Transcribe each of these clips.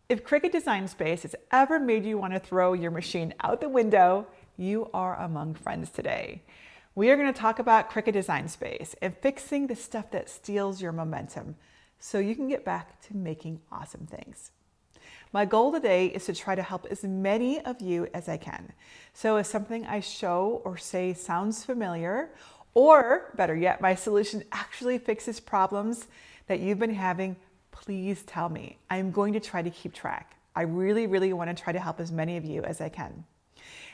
If Cricut Design Space has ever made you want to throw your machine out the window, you are among friends today. We are going to talk about Cricut Design Space and fixing the stuff that steals your momentum so you can get back to making awesome things. My goal today is to try to help as many of you as I can. So if something I show or say sounds familiar, or better yet, my solution actually fixes problems that you've been having, please tell me. I'm going to try to keep track. I really want to try to help as many of you as I can.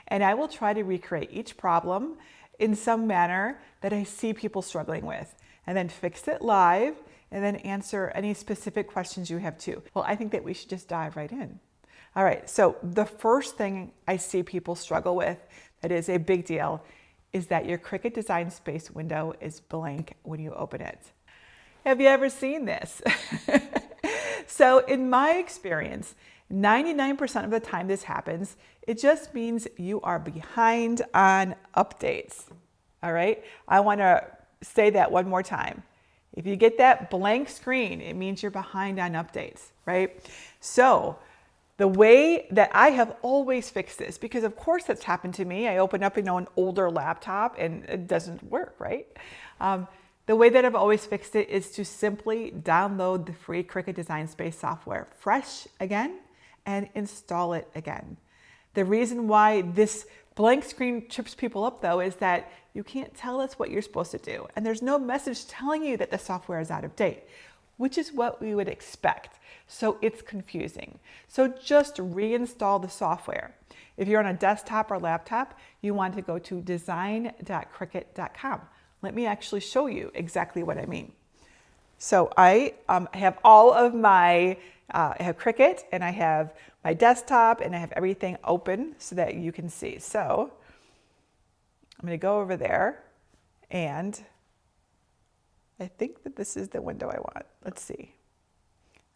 And I will try to recreate each problem in some manner that I see people struggling with, and then fix it live, and then answer any specific questions you have too. Well, I think that we should just dive right in. All right, so the first thing I see people struggle with that is a big deal is that your Cricut Design Space window is blank when you open it. Have you ever seen this? So in my experience, 99% of the time this happens, it just means you are behind on updates. All right, I want to say that one more time. If you get that blank screen, it means you're behind on updates, right? So the way that I have always fixed this, because of course that's happened to me. I open up, an older laptop and it doesn't work, right? The way that I've always fixed it is to simply download the free Cricut Design Space software fresh again and install it again. The reason why this blank screen trips people up though is that you can't tell us what you're supposed to do. And there's no message telling you that the software is out of date, which is what we would expect. So it's confusing. So just reinstall the software. If you're on a desktop or laptop, you want to go to design.cricut.com. Let me actually show you exactly what I mean. So I have all of my, I have Cricut and I have my desktop and I have everything open so that you can see. So I'm going to go over there and I think that this is the window I want. Let's see.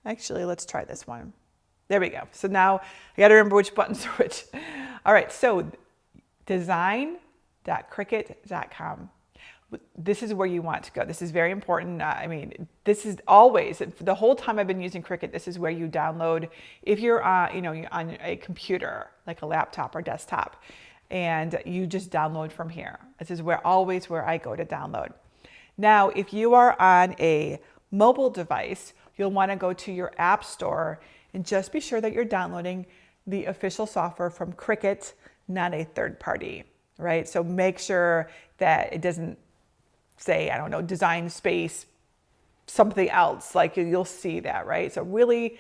Actually, let's try this one. There we go. So now I got to remember which buttons are which. All right. So design.cricut.com. This is where you want to go. This is very important. This is always, the whole time I've been using Cricut, this is where you download, if you're you're on a computer, like a laptop or desktop, and you just download from here. This is always where I go to download. Now, if you are on a mobile device, you'll want to go to your app store and just be sure that you're downloading the official software from Cricut, not a third party, right? So make sure that it doesn't say, I don't know, Design Space, something else, like you'll see that, right? So really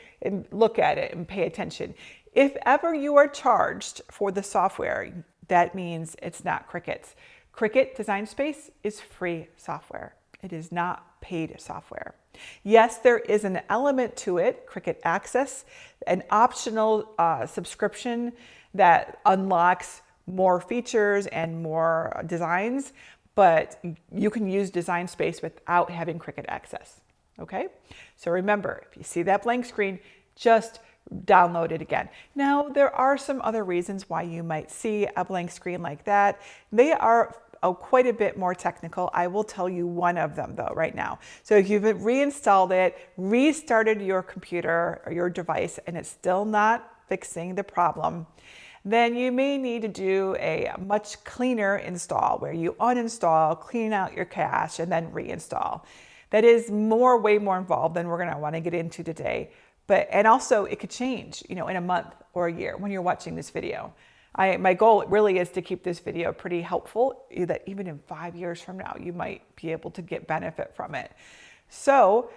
look at it and pay attention. If ever you are charged for the software, that means it's not Cricut's. Cricut Design Space is free software. It is not paid software. Yes, there is an element to it, Cricut Access, an optional subscription that unlocks more features and more designs, but you can use Design Space without having Cricut Access, okay? So remember, if you see that blank screen, just download it again. Now, there are some other reasons why you might see a blank screen like that. They are quite a bit more technical. I will tell you one of them though right now. So if you've reinstalled it, restarted your computer or your device, and it's still not fixing the problem, then you may need to do a much cleaner install where you uninstall, clean out your cache, and then reinstall. That is way more involved than we're going to want to get into today. And also it could change, in a month or a year when you're watching this video. My goal really is to keep this video pretty helpful, that even in 5 years from now, you might be able to get benefit from it. So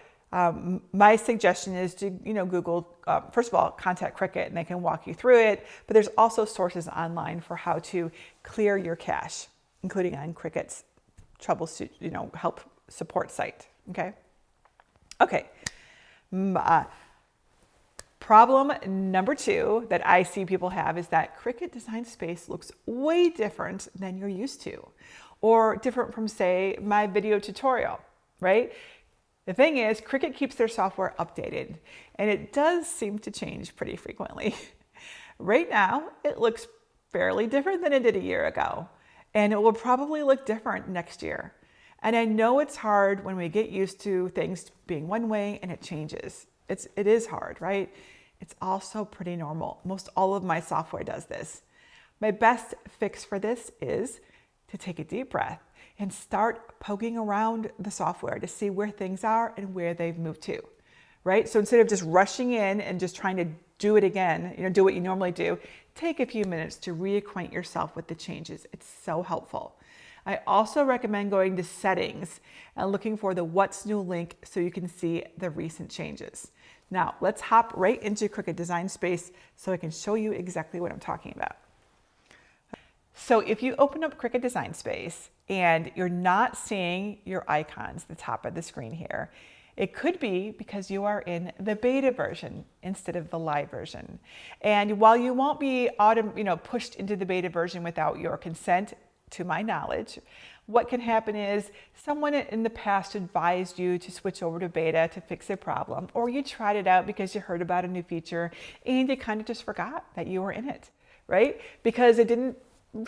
my suggestion is to, Google, first of all, contact Cricut and they can walk you through it. But there's also sources online for how to clear your cache, including on Cricut's troubleshoot, help support site. Okay. Problem number 2 that I see people have is that Cricut Design Space looks way different than you're used to, or different from, say, my video tutorial, right? The thing is, Cricut keeps their software updated, and it does seem to change pretty frequently. Right now, it looks fairly different than it did a year ago, and it will probably look different next year. And I know it's hard when we get used to things being one way and it changes. It is hard, right? It's also pretty normal. Most all of my software does this. My best fix for this is to take a deep breath and start poking around the software to see where things are and where they've moved to, right? So instead of just rushing in and just trying to do it again, do what you normally do, take a few minutes to reacquaint yourself with the changes. It's so helpful. I also recommend going to settings and looking for the what's new link so you can see the recent changes. Now let's hop right into Cricut Design Space so I can show you exactly what I'm talking about. So if you open up Cricut Design Space and you're not seeing your icons at the top of the screen here, it could be because you are in the beta version instead of the live version. And while you won't be pushed into the beta version without your consent, to my knowledge, what can happen is someone in the past advised you to switch over to beta to fix a problem, or you tried it out because you heard about a new feature and you kind of just forgot that you were in it, right? Because it didn't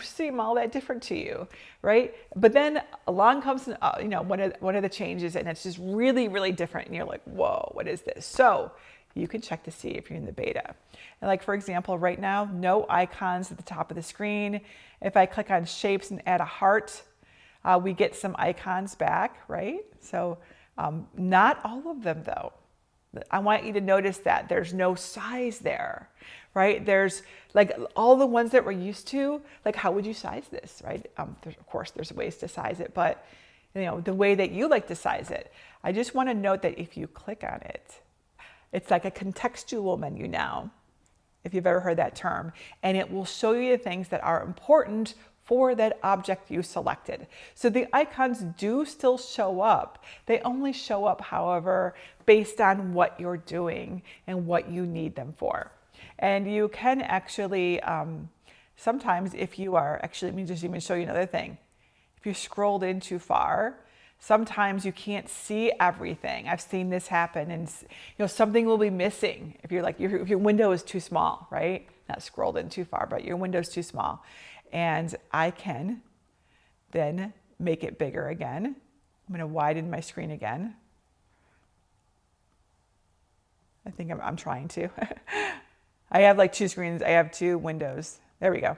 seem all that different to you, right? But then along comes one of the changes and it's just really, really different and you're like, whoa, what is this? So you can check to see if you're in the beta. And like, for example, right now, no icons at the top of the screen. If I click on shapes and add a heart, we get some icons back, right? So not all of them though. I want you to notice that there's no size there, right? There's like all the ones that we're used to, like how would you size this, right? Of course, there's ways to size it, but the way that you like to size it. I just want to note that if you click on it, it's like a contextual menu now, if you've ever heard that term, and it will show you the things that are important for that object you selected. So the icons do still show up. They only show up, however, based on what you're doing and what you need them for. And you can actually, sometimes if you are, actually, let me just even show you another thing. If you scrolled in too far, sometimes you can't see everything. I've seen this happen and something will be missing if you're like, if your window is too small, right? Not scrolled in too far, but your window's too small. And I can then make it bigger again. I'm going to widen my screen again. I think I'm trying to. I have like two screens. I have two windows. There we go.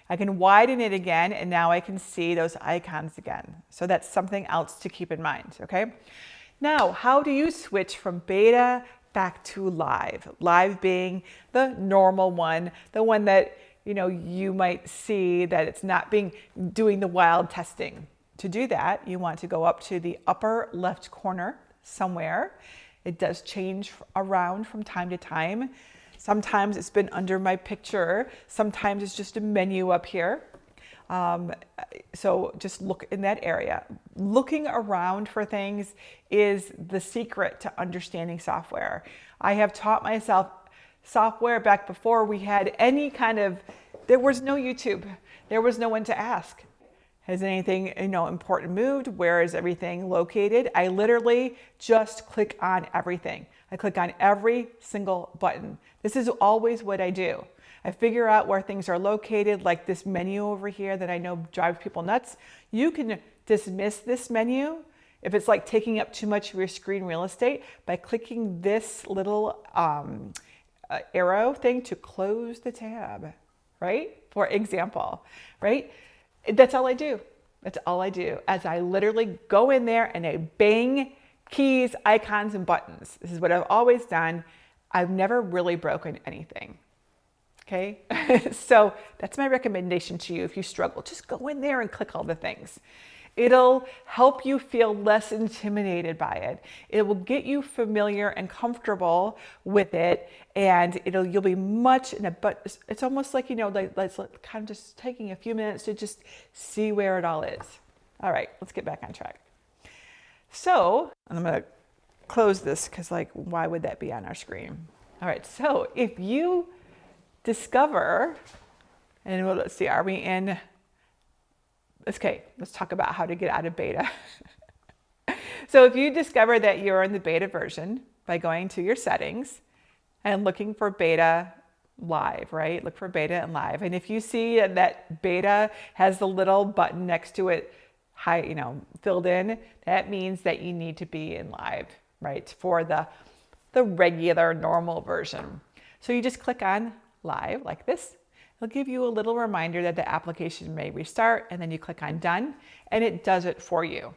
I can widen it again, and now I can see those icons again. So that's something else to keep in mind, okay? Now, how do you switch from beta back to live? Live being the normal one, the one that you might see that it's not doing the wild testing. To do that, you want to go up to the upper left corner somewhere. It does change around from time to time. Sometimes it's been under my picture. Sometimes it's just a menu up here. So just look in that area. Looking around for things is the secret to understanding software. I have taught myself software back before we had any kind of, there was no YouTube. There was no one to ask. Has anything important moved? Where is everything located? I literally just click on everything. I click on every single button. This is always what I do. I figure out where things are located, like this menu over here that I know drives people nuts. You can dismiss this menu if it's like taking up too much of your screen real estate by clicking this little arrow thing to close the tab, right? For example, right? That's all I do. That's all I do, as I literally go in there and I bang keys, icons, and buttons. This is what I've always done. I've never really broken anything. Okay, so that's my recommendation to you. If you struggle, just go in there and click all the things. It'll help you feel less intimidated by it. It will get you familiar and comfortable with it, and you'll be much in a, but it's almost like, let's kind of just taking a few minutes to just see where it all is. All right, let's get back on track. So I'm going to close this because why would that be on our screen? All right, so if you discover, and let's see, are we in, okay, let's talk about how to get out of beta. So if you discover that you're in the beta version by going to your settings and looking for beta live, right? Look for beta and live. And if you see that beta has the little button next to it, filled in, that means that you need to be in live, right? For the regular normal version. So you just click on live like this. It'll give you a little reminder that the application may restart, and then you click on done and it does it for you.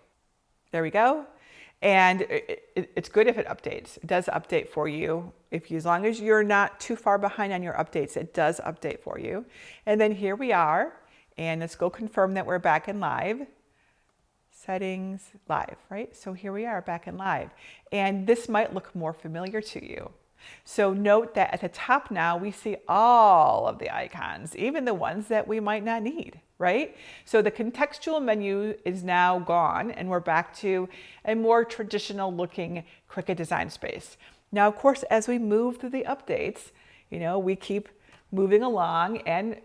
There we go. And it's good if it updates. It does update for you. As long as you're not too far behind on your updates, it does update for you. And then here we are, and let's go confirm that we're back in live. Settings, live, right? So here we are back in live. And this might look more familiar to you. So note that at the top now, we see all of the icons, even the ones that we might not need, right? So the contextual menu is now gone, and we're back to a more traditional looking Cricut Design Space. Now, of course, as we move through the updates, we keep moving along and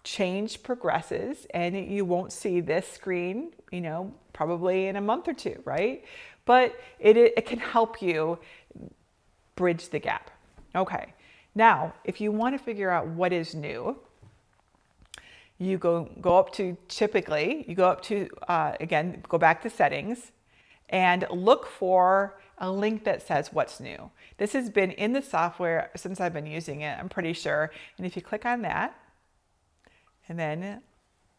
change progresses, and you won't see this screen, probably in a month or two, right? But it can help you bridge the gap. Okay, now if you want to figure out what is new, you go up to, again, go back to settings and look for a link that says what's new. This has been in the software since I've been using it, I'm pretty sure. And if you click on that, and then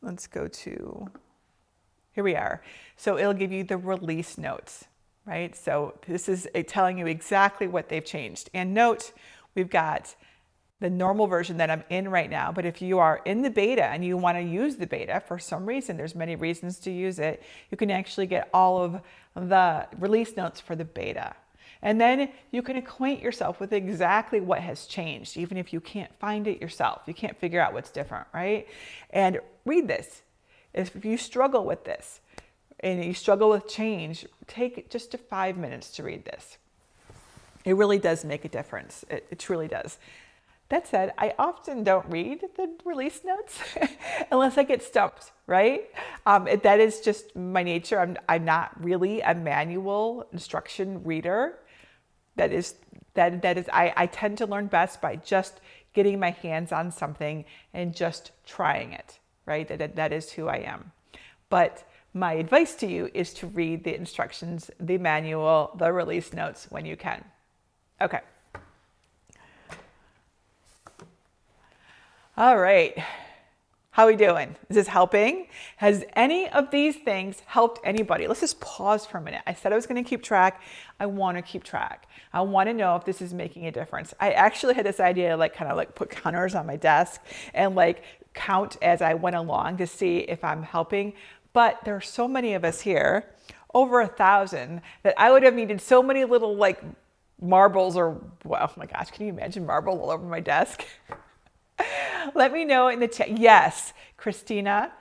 let's go to, here we are. So it'll give you the release notes. Right? So this is telling you exactly what they've changed. And note, we've got the normal version that I'm in right now, but if you are in the beta and you want to use the beta for some reason, there's many reasons to use it, you can actually get all of the release notes for the beta. And then you can acquaint yourself with exactly what has changed, even if you can't find it yourself. You can't figure out what's different, right? And read this. If you struggle with this, and you struggle with change, take just 5 minutes to read this. It really does make a difference. It truly does. That said, I often don't read the release notes unless I get stumped, right? That is just my nature. I'm not really a manual instruction reader. I tend to learn best by just getting my hands on something and just trying it, right? That is who I am. But my advice to you is to read the instructions, the manual, the release notes when you can. Okay. All right. How are we doing? Is this helping? Has any of these things helped anybody? Let's just pause for a minute. I said I was going to keep track. I want to keep track. I want to know if this is making a difference. I actually had this idea to kind of put counters on my desk and count as I went along to see if I'm helping. But there are so many of us here, over 1,000, that I would have needed so many little marbles oh my gosh, can you imagine marbles all over my desk? Let me know in the chat. Yes, Christina,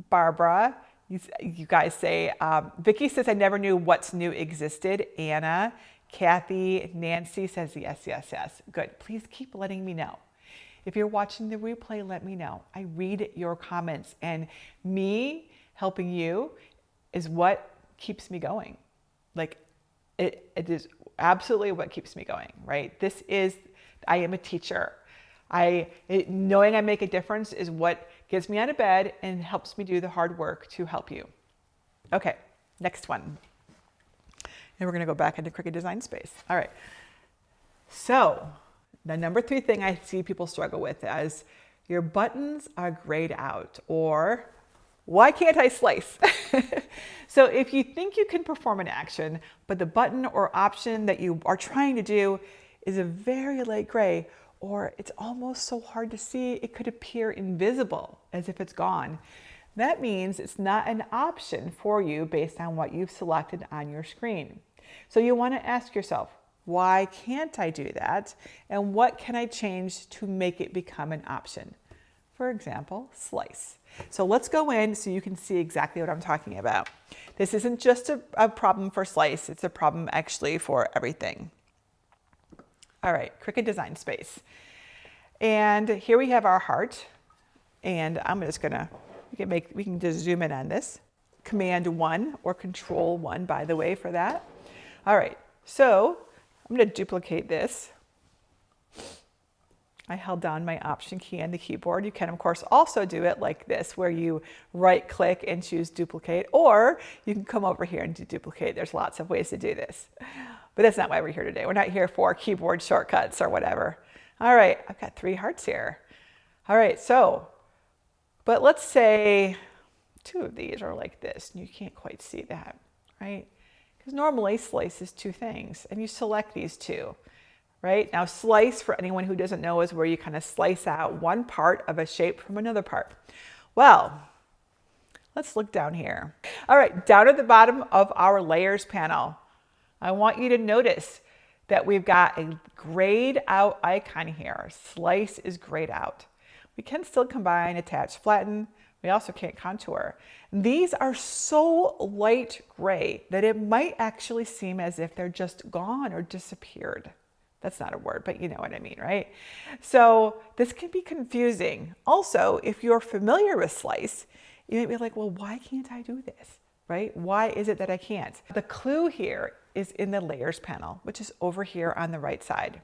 Barbara, you guys say, Vicki says, I never knew what's new existed. Anna, Kathy, Nancy says, yes. Good. Please keep letting me know. If you're watching the replay, let me know. I read your comments, and me helping you is what keeps me going. It is absolutely what keeps me going, right? I am a teacher. Knowing I make a difference is what gets me out of bed and helps me do the hard work to help you. Okay, next one. And we're gonna go back into Cricut Design Space. All right, so the number 3 thing I see people struggle with is your buttons are grayed out, or why can't I slice? So if you think you can perform an action, but the button or option that you are trying to do is a very light gray, or it's almost so hard to see it could appear invisible as if it's gone, that means it's not an option for you based on what you've selected on your screen. So you want to ask yourself, why can't I do that? And what can I change to make it become an option? For example, slice. So let's go in so you can see exactly what I'm talking about. This isn't just a problem for slice, it's a problem actually for everything. All right, Cricut Design Space. And here we have our heart. And I'm just gonna, we can just zoom in on this. Command 1 or Control 1, by the way, for that. All right, so I'm gonna duplicate this. I held down my Option key on the keyboard. You can, of course, also do it like this, where you right-click and choose Duplicate, or you can come over here and do Duplicate. There's lots of ways to do this. But that's not why we're here today. We're not here for keyboard shortcuts or whatever. All right, I've got 3 hearts here. All right, so, but let's say 2 of these are like this, and you can't quite see that, right? Because normally slice is 2 things, and you select these 2, right? Now slice, for anyone who doesn't know, is where you kind of slice out one part of a shape from another part. Well, let's look down here. All right, down at the bottom of our layers panel, I want you to notice that we've got a grayed out icon here. Slice is grayed out. We can still combine, attach, flatten. We also can't contour. These are so light gray that it might actually seem as if they're just gone or disappeared. That's not a word, but you know what I mean, right? So this can be confusing. Also, if you're familiar with slice, you might be like, well, why can't I do this, right? Why is it that I can't? The clue here is in the layers panel, which is over here on the right side.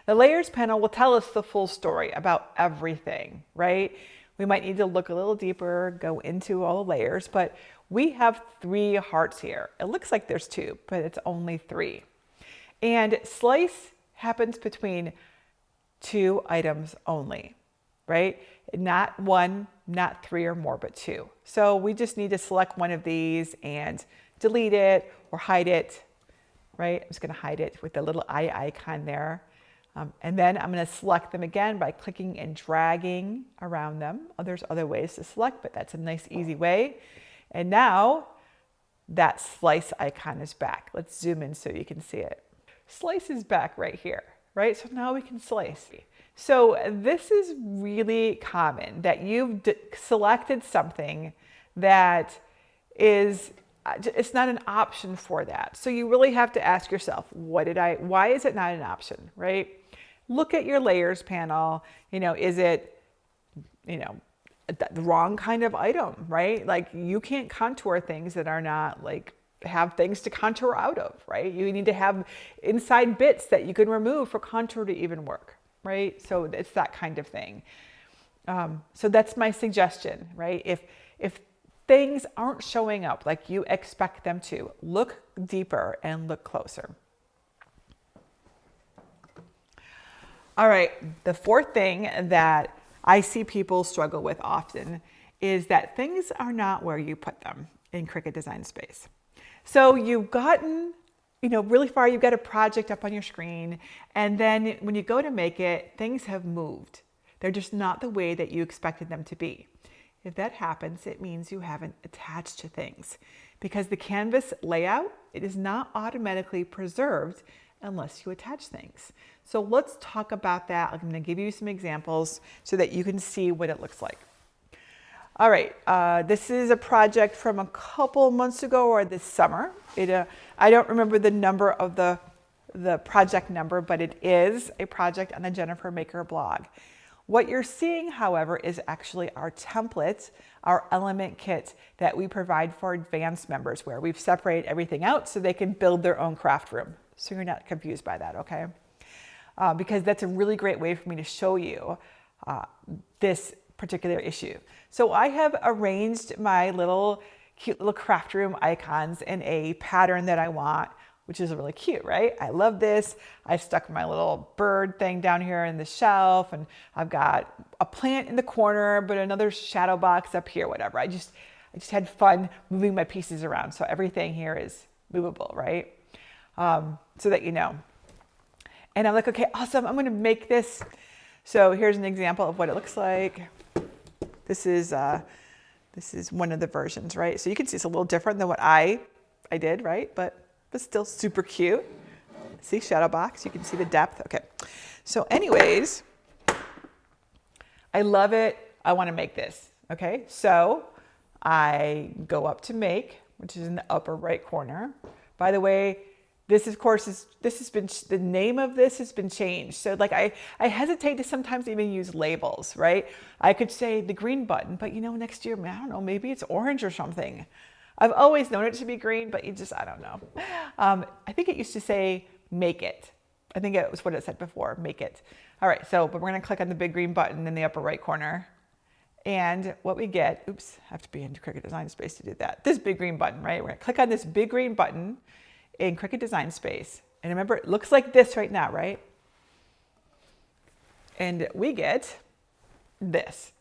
The layers panel will tell us the full story about everything, right? We might need to look a little deeper, go into all the layers, but we have 3 hearts here. It looks like there's 2, but it's only 3. And slice happens between 2 items only, right? Not 1, not 3 or more, but 2. So we just need to select one of these and delete it or hide it, right? I'm just going to hide it with the little eye icon there. And then I'm going to select them again by clicking and dragging around them. Oh, there's other ways to select, but that's a nice, easy way. And now that slice icon is back. Let's zoom in so you can see it. Slice is back right here, right? So now we can slice. So this is really common, that you've selected something that is, it's not an option for that. So you really have to ask yourself, why is it not an option, right? Look at your layers panel. Is it, the wrong kind of item, right? Like you can't contour things that are not like, have things to contour out of, right? You need to have inside bits that you can remove for contour to even work, right? So it's that kind of thing. So that's my suggestion, right? If things aren't showing up like you expect them to, look deeper and look closer. All right, the 4th thing that I see people struggle with often is that things are not where you put them in Cricut Design Space. So you've gotten, really far, you've got a project up on your screen, and then when you go to make it, things have moved. They're just not the way that you expected them to be. If that happens, it means you haven't attached to things, because the canvas layout, it is not automatically preserved unless you attach things. So let's talk about that. I'm going to give you some examples so that you can see what it looks like. All right, this is a project from a couple months ago or this summer. I don't remember the number of the project number, but it is a project on the Jennifer Maker blog. What you're seeing, however, is actually our template, our element kit that we provide for advanced members, where we've separated everything out so they can build their own craft room. So you're not confused by that, okay? Because that's a really great way for me to show you this particular issue. So I have arranged my cute little craft room icons in a pattern that I want, which is really cute, right? I love this. I stuck my little bird thing down here in the shelf, and I've got a plant in the corner, but another shadow box up here, whatever. I just had fun moving my pieces around. So everything here is movable, right? So that you know. And I'm like, okay, awesome, I'm gonna make this. So here's an example of what it looks like. This is one of the versions, right? So you can see it's a little different than what I did, right? But still super cute. See, shadow box, you can see the depth. Okay, so anyways, I love it. I wanna make this, okay? So I go up to make, which is in the upper right corner. By the way, this, of course, the name of this has been changed. So like I hesitate to sometimes even use labels, right? I could say the green button, but next year, I don't know, maybe it's orange or something. I've always known it to be green, but I don't know. I think it used to say make it. I think it was what it said before, make it. All right, but we're gonna click on the big green button in the upper right corner. And what we get, oops, I have to be into Cricut Design Space to do that. This big green button, right? We're gonna click on this big green button in Cricut Design Space. And remember, it looks like this right now, right? and we get this.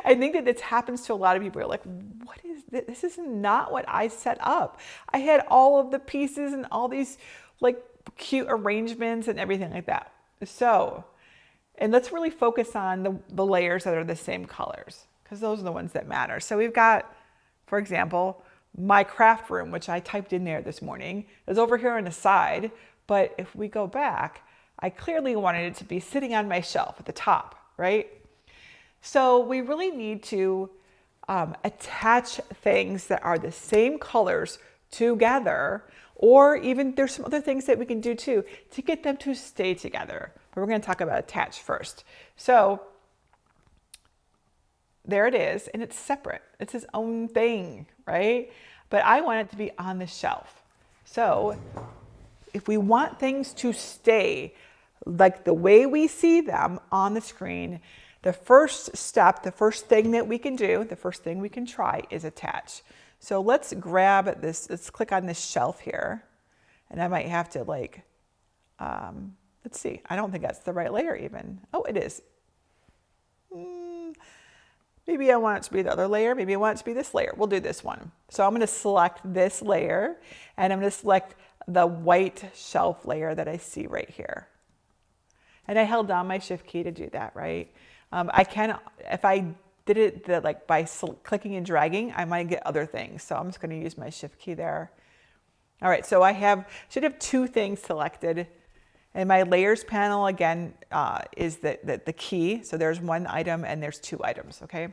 I think that this happens to a lot of people. You're like, what is this? This is not what I set up. I had all of the pieces and all these like cute arrangements and everything like that. So, and let's really focus on the layers that are the same colors, because those are the ones that matter. So we've got, for example, my craft room, which I typed in there this morning, is over here on the side. But if we go back, I clearly wanted it to be sitting on my shelf at the top, right? So we really need to attach things that are the same colors together, or even there's some other things that we can do too to get them to stay together. But we're going to talk about attach first. So there it is, and it's separate. It's its own thing, right? But I want it to be on the shelf. So if we want things to stay like the way we see them on the screen, the first step, the first thing that we can do, the first thing we can try is attach. So let's grab this, let's click on this shelf here. And I might have to like, let's see, I don't think that's the right layer even. Oh, it is. Maybe I want it to be the other layer. Maybe I want it to be this layer. We'll do this one. So I'm going to select this layer, and I'm going to select the white shelf layer that I see right here. And I held down my shift key to do that, right? I can, if I did it like by clicking and dragging, I might get other things. So I'm just going to use my shift key there. All right, so I should have two things selected. And my layers panel, again, is the key. So there's one item and there's two items, okay?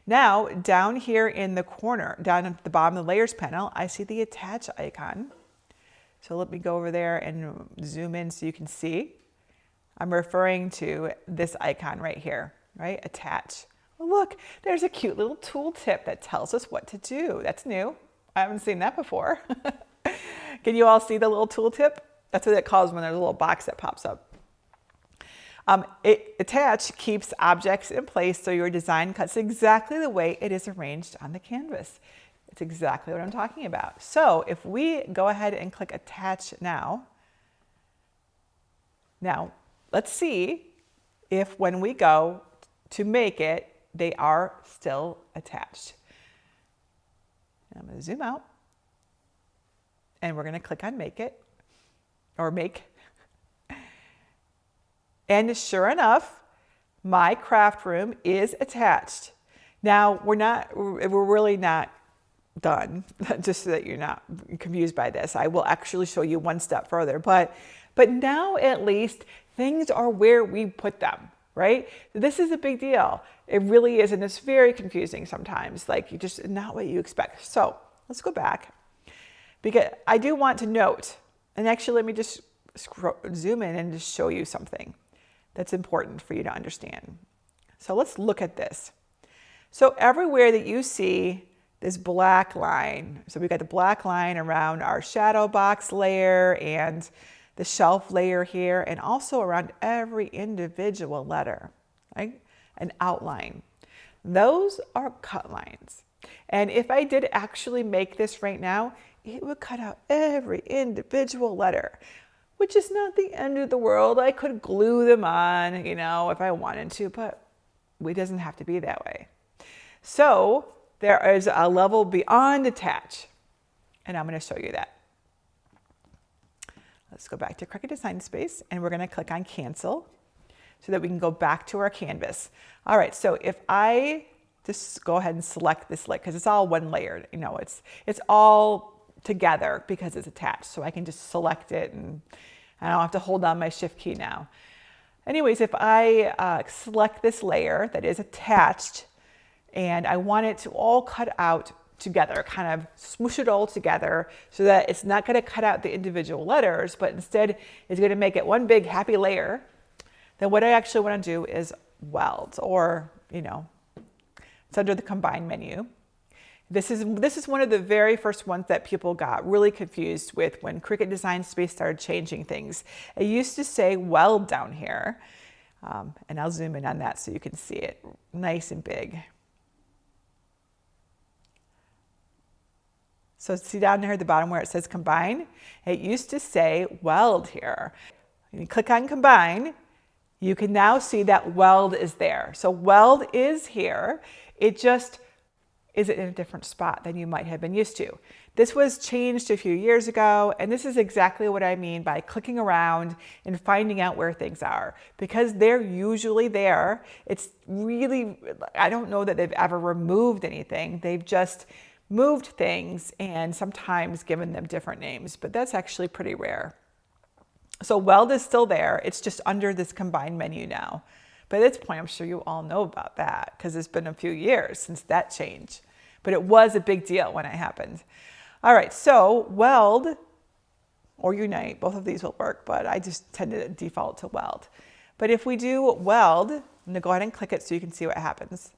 Now, down here in the corner, down at the bottom of the layers panel, I see the attach icon. So let me go over there and zoom in so you can see. I'm referring to this icon right here, right? Attach. Well, look, there's a cute little tooltip that tells us what to do. That's new. I haven't seen that before. Can you all see the little tooltip? That's what it calls when there's a little box that pops up. Attach keeps objects in place so your design cuts exactly the way it is arranged on the canvas. It's exactly what I'm talking about. So if we go ahead and click attach now, let's see if when we go to make it, they are still attached. I'm going to zoom out, and we're going to click on make it, or make. And sure enough, my craft room is attached. Now, we're really not done, just so that you're not confused by this. I will actually show you one step further, but now at least things are where we put them, right? This is a big deal. It really is, and it's very confusing sometimes, like you just not what you expect. So let's go back, because I do want to note, and actually let me just zoom in and just show you something that's important for you to understand. So let's look at this. So everywhere that you see this black line, so we've got the black line around our shadow box layer and the shelf layer here, and also around every individual letter, right? An outline. Those are cut lines. And if I did actually make this right now, it would cut out every individual letter, which is not the end of the world. I could glue them on, if I wanted to, but it doesn't have to be that way. So there is a level beyond attach, and I'm going to show you that. Let's go back to Cricut Design Space, and we're going to click on cancel so that we can go back to our canvas. All right, so if I just go ahead and select this layer, because it's all one layer, it's all together because it's attached. So I can just select it, and I don't have to hold down my shift key now. Anyways, if I select this layer that is attached, and I want it to all cut out together, kind of smoosh it all together so that it's not going to cut out the individual letters, but instead it's going to make it one big happy layer, then what I actually want to do is weld, or, it's under the combine menu. This is one of the very first ones that people got really confused with when Cricut Design Space started changing things. It used to say weld down here, and I'll zoom in on that so you can see it nice and big. So see down here at the bottom where it says combine, it used to say weld here. You click on combine, You can now see that weld is there. So weld is here. It just is in a different spot than you might have been used to. This was changed a few years ago, and this is exactly what I mean by clicking around and finding out where things are. Because they're usually there, it's really, I don't know that they've ever removed anything. They've just moved things and sometimes given them different names, but that's actually pretty rare. So weld is still there. It's just under this combined menu now. By this point, I'm sure you all know about that because it's been a few years since that change. But it was a big deal when it happened. All right, so weld or unite, both of these will work, but I just tend to default to weld. But if we do weld, I'm gonna go ahead and click it so you can see what happens.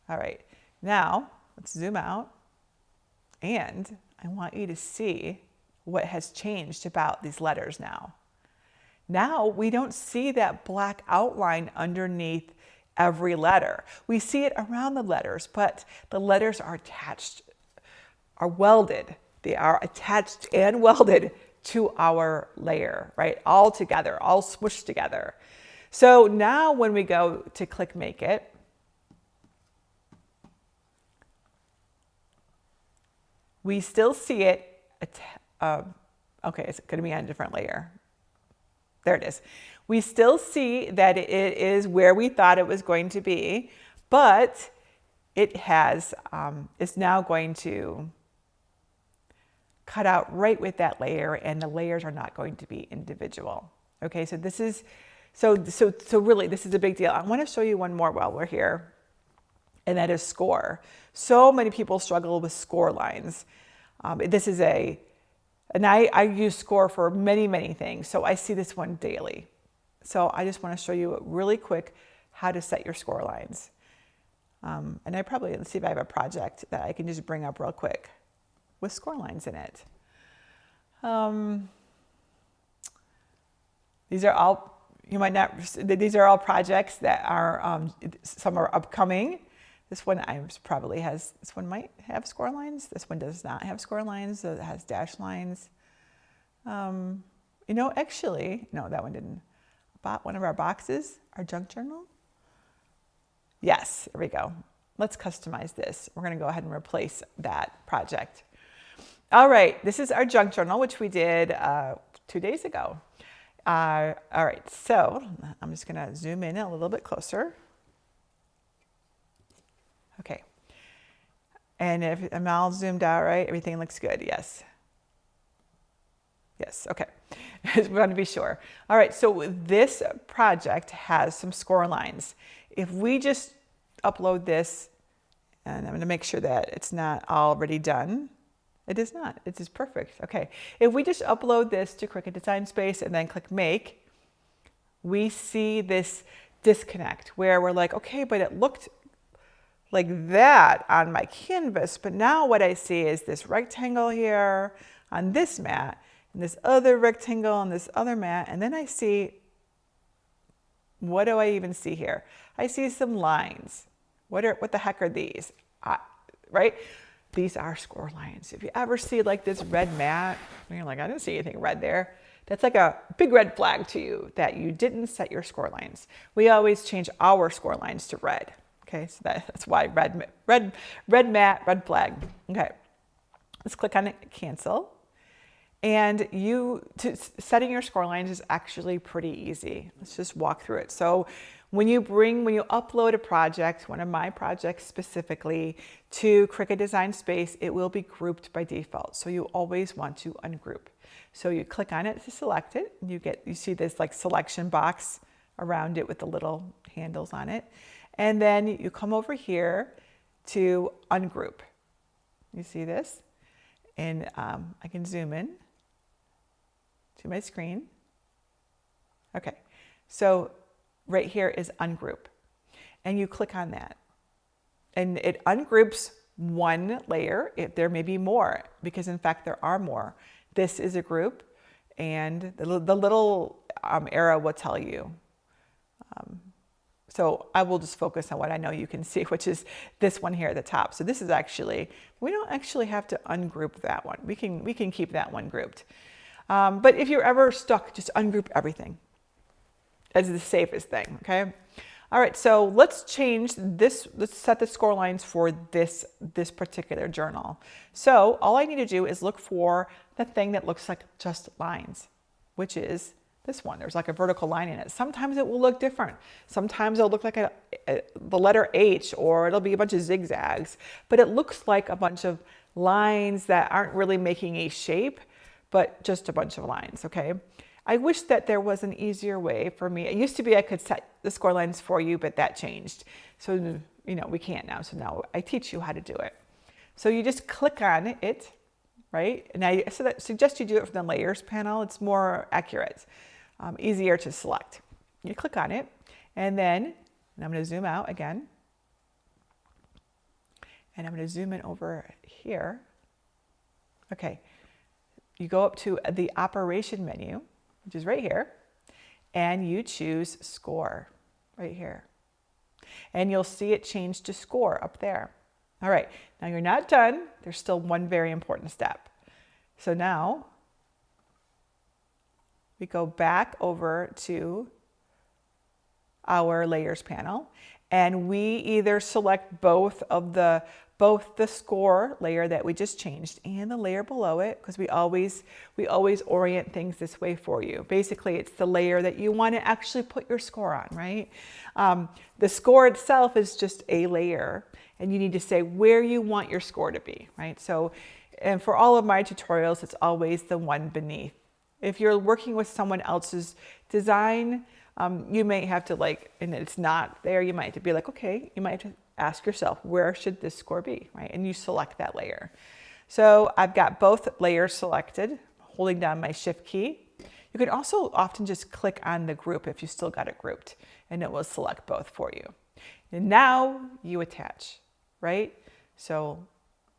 All right, now let's zoom out. And I want you to see what has changed about these letters now. Now we don't see that black outline underneath every letter. We see it around the letters, but the letters are attached, are welded. They are attached and welded to our layer, right? All together, all smushed together. So now when we go to click Make It, we still see it, okay, it's gonna be on a different layer. There it is. We still see that it is where we thought it was going to be, but it has, is now going to cut out right with that layer, and the layers are not going to be individual. Okay, so this is, so really this is a big deal. I want to show you one more while we're here, and that is score. So many people struggle with score lines. This is and I use score for many, many things. So I see this one daily. So I just want to show you really quick how to set your score lines. And I probably, let's see if I have a project that I can just bring up real quick with score lines in it. These are all, you might not, these are all projects that are, some are upcoming. This one probably has, this one might have score lines. This one does not have score lines, so it has dash lines. You know, actually, no, that one didn't. One of our boxes, our junk journal. Yes, there we go. Let's customize this. We're gonna go ahead and replace that project. All right, this is our junk journal, which we did 2 days ago. All right, so I'm just gonna zoom in a little bit closer. Okay, and if I'm all zoomed out, right, everything looks good, yes. Yes, okay, we want to be sure. All right, so this project has some score lines. If we just upload this, and I'm gonna make sure that it's not already done. It is not, it is perfect, okay. If we just upload this to Cricut Design Space and then click Make, we see this disconnect where we're like, okay, but it looked like that on my canvas, but now what I see is this rectangle here on this mat, and this other rectangle on this other mat, and then I see, what do I even see here? I see some lines. What the heck are these? Right? These are score lines. If you ever see like this red mat, and you're like, I didn't see anything red there. That's like a big red flag to you that you didn't set your score lines. We always change our score lines to red. Okay, so that's why red mat, red flag. Okay, let's click on it, cancel. And setting your score lines is actually pretty easy. Let's just walk through it. So when you upload a project, one of my projects specifically, to Cricut Design Space, it will be grouped by default. So you always want to ungroup. So you click on it to select it. You see this like selection box around it with the little handles on it. And then you come over here to ungroup. You see this? And I can zoom in to my screen. Okay, so right here is ungroup. And you click on that. And it ungroups one layer. There may be more, because in fact there are more. This is a group, and the little arrow will tell you. So I will just focus on what I know you can see, which is this one here at the top. So this is actually, we don't actually have to ungroup that one. We can keep that one grouped. But if you're ever stuck, just ungroup everything. as the safest thing, okay? All right, so let's change this. Let's set the score lines for this particular journal. So all I need to do is look for the thing that looks like just lines, which is this one. There's like a vertical line in it. Sometimes it will look different. Sometimes it'll look like the letter H, or it'll be a bunch of zigzags, but it looks like a bunch of lines that aren't really making a shape, but just a bunch of lines, okay? I wish that there was an easier way for me. It used to be I could set the score lines for you, but that changed. So, we can't now. So now I teach you how to do it. So you just click on it, right? And I suggest you do it from the layers panel. It's more accurate, easier to select. You click on it, and I'm going to zoom out again. And I'm going to zoom in over here. Okay. You go up to the operation menu, which is right here, and you choose score right here. And you'll see it change to score up there. All right, now you're not done. There's still one very important step. So now we go back over to our layers panel, and we either select both the score layer that we just changed and the layer below it, because we always orient things this way for you. Basically, it's the layer that you want to actually put your score on, right? The score itself is just a layer, and you need to say where you want your score to be, right? So, and for all of my tutorials, it's always the one beneath. If you're working with someone else's design, you may have to and it's not there, you might have to be like, okay, you might have to ask yourself, where should this score be, right? And you select that layer. So I've got both layers selected, holding down my shift key. You can also often just click on the group if you still got it grouped, and it will select both for you. And now you attach, right? So,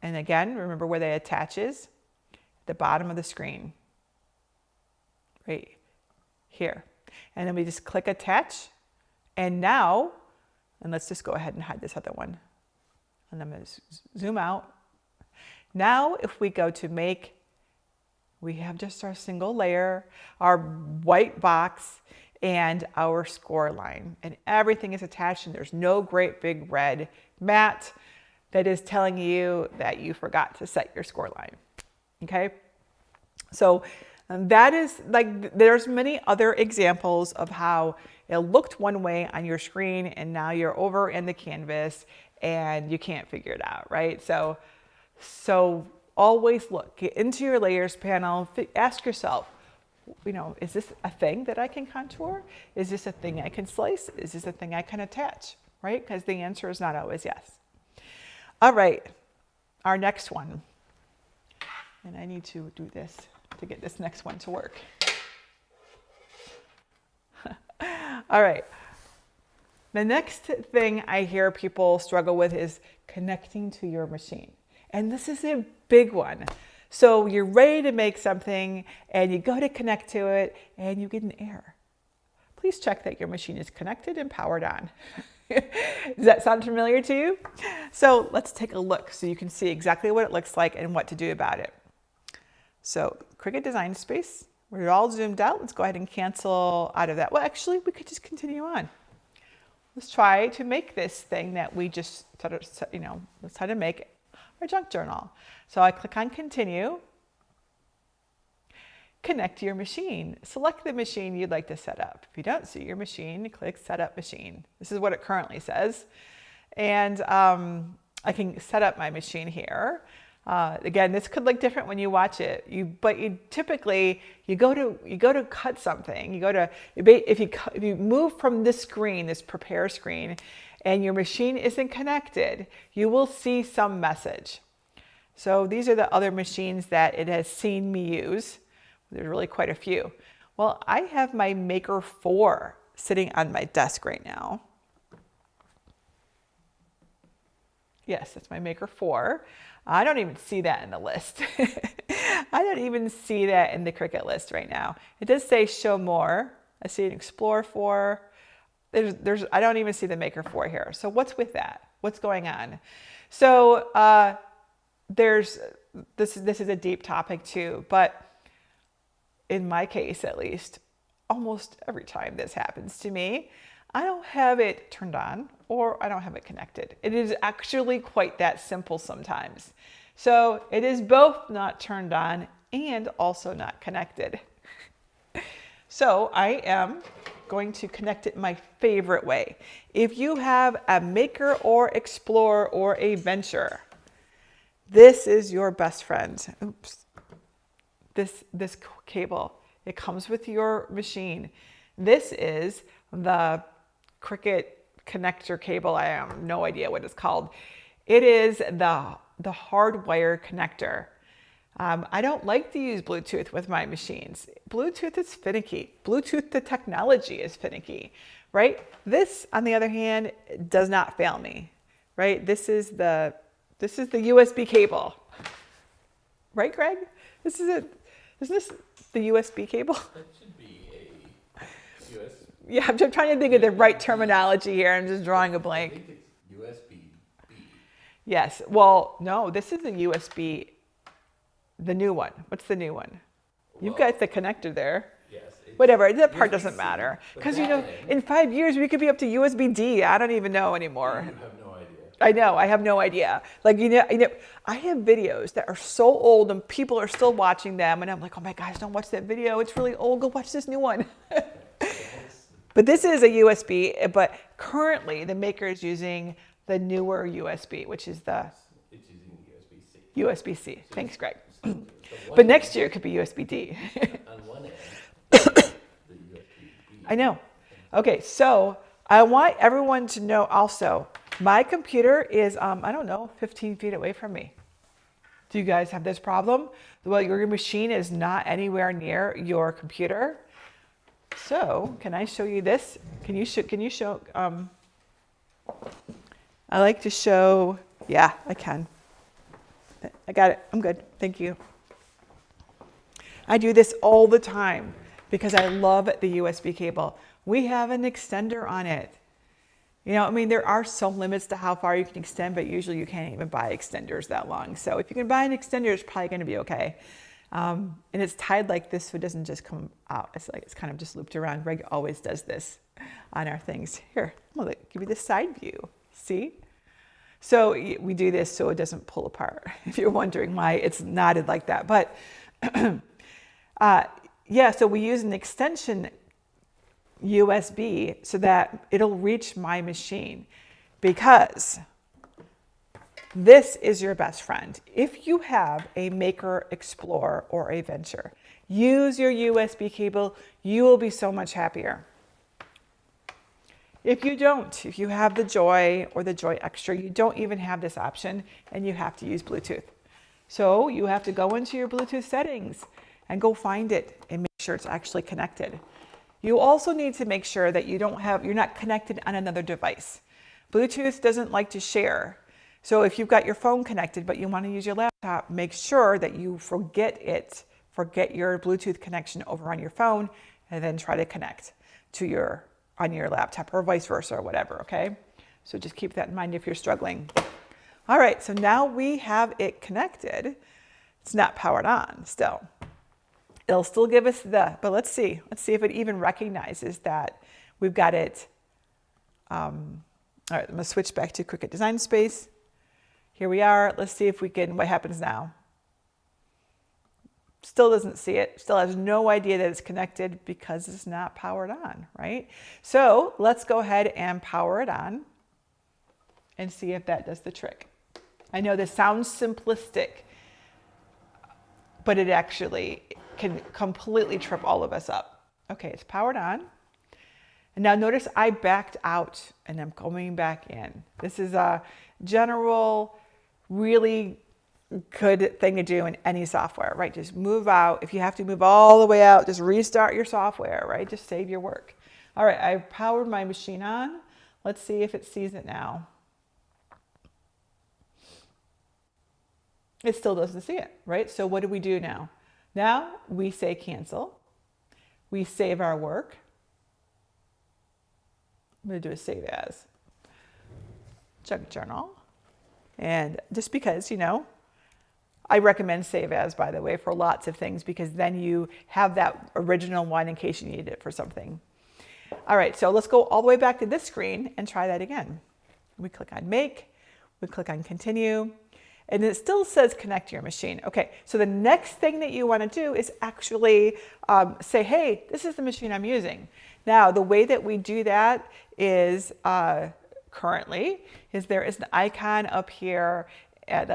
and again, remember where they attach is at the bottom of the screen, right here. And then we just click attach, and now, and let's just go ahead and hide this other one. And I'm going to zoom out. Now, if we go to make, we have just our single layer, our white box, and our score line. And everything is attached, and there's no great big red mat that is telling you that you forgot to set your score line. Okay? So that is there's many other examples of how it looked one way on your screen, and now you're over in the canvas and you can't figure it out, right? So always get into your layers panel, ask yourself, is this a thing that I can contour? Is this a thing I can slice? Is this a thing I can attach, right? Because the answer is not always yes. All right, our next one. And I need to do this to get this next one to work. All right. The next thing I hear people struggle with is connecting to your machine. And this is a big one. So you're ready to make something and you go to connect to it and you get an error. Please check that your machine is connected and powered on. Does that sound familiar to you? So let's take a look so you can see exactly what it looks like and what to do about it. So Cricut Design Space, we're all zoomed out. Let's go ahead and cancel out of that. Well, actually, we could just continue on. Let's try to make this thing that we just, let's try to make our junk journal. So I click on continue, connect to your machine. Select the machine you'd like to set up. If you don't see your machine, click set up machine. This is what it currently says. And I can set up my machine here. Again, this could look different when you watch it. But you typically go to cut something. If you move from this screen, this prepare screen, and your machine isn't connected, you will see some message. So these are the other machines that it has seen me use. There's really quite a few. Well, I have my Maker 4 sitting on my desk right now. Yes, that's my Maker 4. I don't even see that in the list. I don't even see that in the Cricut list right now. It does say show more. I see an Explore 4. I don't even see the Maker 4 here. So what's with that? What's going on? So this is a deep topic too, but in my case at least, almost every time this happens to me, I don't have it turned on or I don't have it connected. It is actually quite that simple sometimes. So it is both not turned on and also not connected. So I am going to connect it my favorite way. If you have a Maker or Explorer or a Venture, this is your best friend. Oops. This cable, it comes with your machine. This is the Cricut connector cable. I have no idea what it's called. It is the hardwire connector. I don't like to use Bluetooth with my machines. Bluetooth is finicky. Bluetooth, the technology is finicky, right? This, on the other hand, does not fail me, right? This is the USB cable, right, Greg? Isn't this the USB cable? That should be a USB. Yeah, I'm just trying to think of the right terminology here. I'm just drawing a blank. I think it's USB-B. Yes. Well, no, this is a USB. The new one. What's the new one? You've got the connector there. Yes. Whatever. That part doesn't USB-C, matter. but Because, that in 5 years, we could be up to USB-D. I don't even know anymore. You have no idea. I know. I have no idea. Like, I have videos that are so old and people are still watching them. And I'm like, oh my gosh, don't watch that video. It's really old. Go watch this new one. But this is a USB. But currently, the Maker is using the newer USB, which is It's using USB-C. USB-C. Thanks, Greg. But next year it could be USB-D. On one end, the USB-B. I know. Okay, so I want everyone to know also, my computer is, 15 feet away from me. Do you guys have this problem? Well, your machine is not anywhere near your computer. So can I show you this? Can you show, I like to show, yeah, I can. I got it. I'm good. Thank you. I do this all the time because I love the USB cable. We have an extender on it. There are some limits to how far you can extend, but usually you can't even buy extenders that long. So if you can buy an extender, it's probably going to be okay. And it's tied like this so it doesn't just come out. It's kind of just looped around. Greg always does this on our things. Here, I'm going to give you the side view. See? So we do this so it doesn't pull apart, if you're wondering why it's knotted like that. But so we use an extension USB so that it'll reach my machine, because this is your best friend. If you have a Maker, Explorer, or a Venture, use your USB cable. You will be so much happier. If you don't, if you have the Joy or the Joy Extra, you don't even have this option and you have to use Bluetooth. So you have to go into your Bluetooth settings and go find it and make sure it's actually connected. You also need to make sure that you're not connected on another device. Bluetooth doesn't like to share. So if you've got your phone connected but you want to use your laptop, make sure that you forget your Bluetooth connection over on your phone and then try to connect on your laptop or vice versa or whatever, okay? So just keep that in mind if you're struggling. All right, so now we have it connected. It's not powered on still. It'll still give us but let's see if it even recognizes that we've got it. All right, I'm gonna switch back to Cricut Design Space. Here we are. Let's see what happens now. Still doesn't see it, still has no idea that it's connected because it's not powered on, right? So let's go ahead and power it on and see if that does the trick. I know this sounds simplistic, but it actually can completely trip all of us up. Okay, it's powered on. And now notice I backed out and I'm coming back in. This is a general, really good thing to do in any software, right? Just move out. If you have to move all the way out, just restart your software, right? Just save your work. All right, I've powered my machine on. Let's see if it sees it now. It still doesn't see it, right? So what do we do now? Now we say cancel. We save our work. I'm going to do a save as. Junk journal. And just because, I recommend save as, by the way, for lots of things, because then you have that original one in case you need it for something. All right, so let's go all the way back to this screen and try that again. We click on make, we click on continue, and it still says connect to your machine. Okay, so the next thing that you want to do is actually say, hey, this is the machine I'm using. Now, the way that we do that is currently is there is an icon up here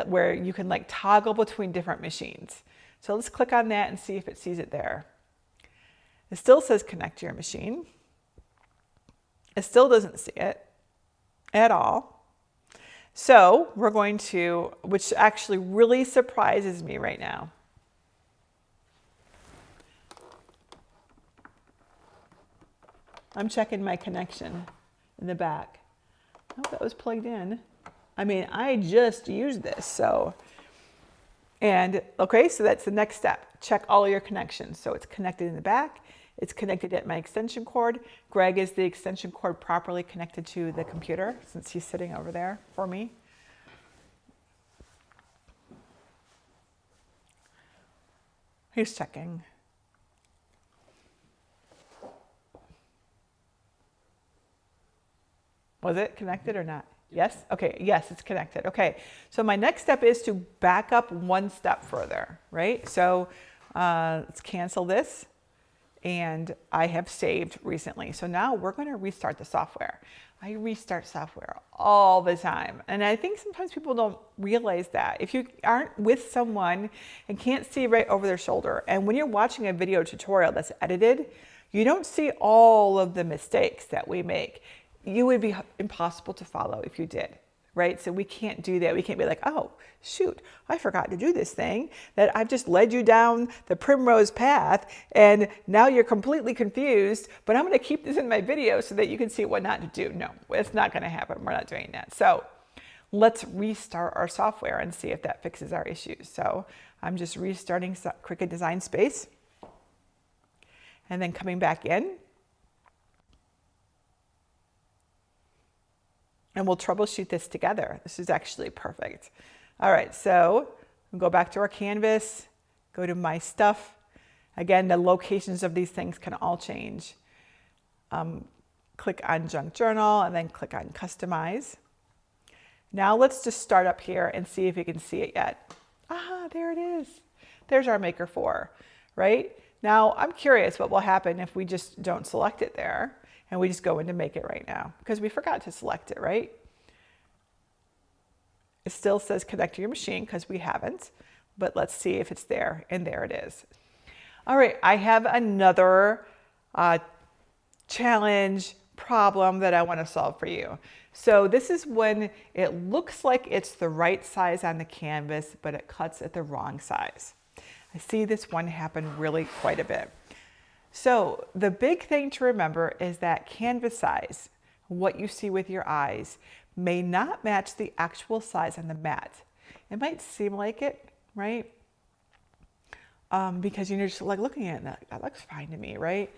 where you can like toggle between different machines. So let's click on that and see if it sees it there. It still says connect to your machine. It still doesn't see it at all. So we're going to, which actually really surprises me right now. I'm checking my connection in the back. Oh, that was plugged in. I mean, I just used this, so. And okay, so that's the next step. Check all your connections. So it's connected in the back. It's connected at my extension cord. Greg, is the extension cord properly connected to the computer since he's sitting over there for me? He's checking. Was it connected or not? Yes? Okay, yes, it's connected. Okay, so my next step is to back up one step further, right? So let's cancel this. And I have saved recently. So now we're going to restart the software. I restart software all the time. And I think sometimes people don't realize that. If you aren't with someone and can't see right over their shoulder, and when you're watching a video tutorial that's edited, you don't see all of the mistakes that we make. You would be impossible to follow if you did, right? So we can't do that. We can't be like, oh, shoot, I forgot to do this thing that I've just led you down the primrose path and now you're completely confused, but I'm going to keep this in my video so that you can see what not to do. No, it's not going to happen. We're not doing that. So let's restart our software and see if that fixes our issues. So I'm just restarting Cricut Design Space and then coming back in. And we'll troubleshoot this together. This is actually perfect. All right, so we'll go back to our canvas, go to my stuff. Again, the locations of these things can all change. Click on junk journal and then click on customize. Now let's just start up here and see if you can see it yet. Ah, there it is. There's our Maker 4, right? Now I'm curious what will happen if we just don't select it there. And we just go in to make it right now because we forgot to select it, right? It still says connect to your machine because we haven't, but let's see if it's there, and there it is. All right, I have another challenge problem that I want to solve for you. So this is when it looks like it's the right size on the canvas, but it cuts at the wrong size. I see this one happen really quite a bit. So the big thing to remember is that canvas size, what you see with your eyes, may not match the actual size on the mat. It might seem like it, right? Because you're just like looking at it, that looks fine to me, right?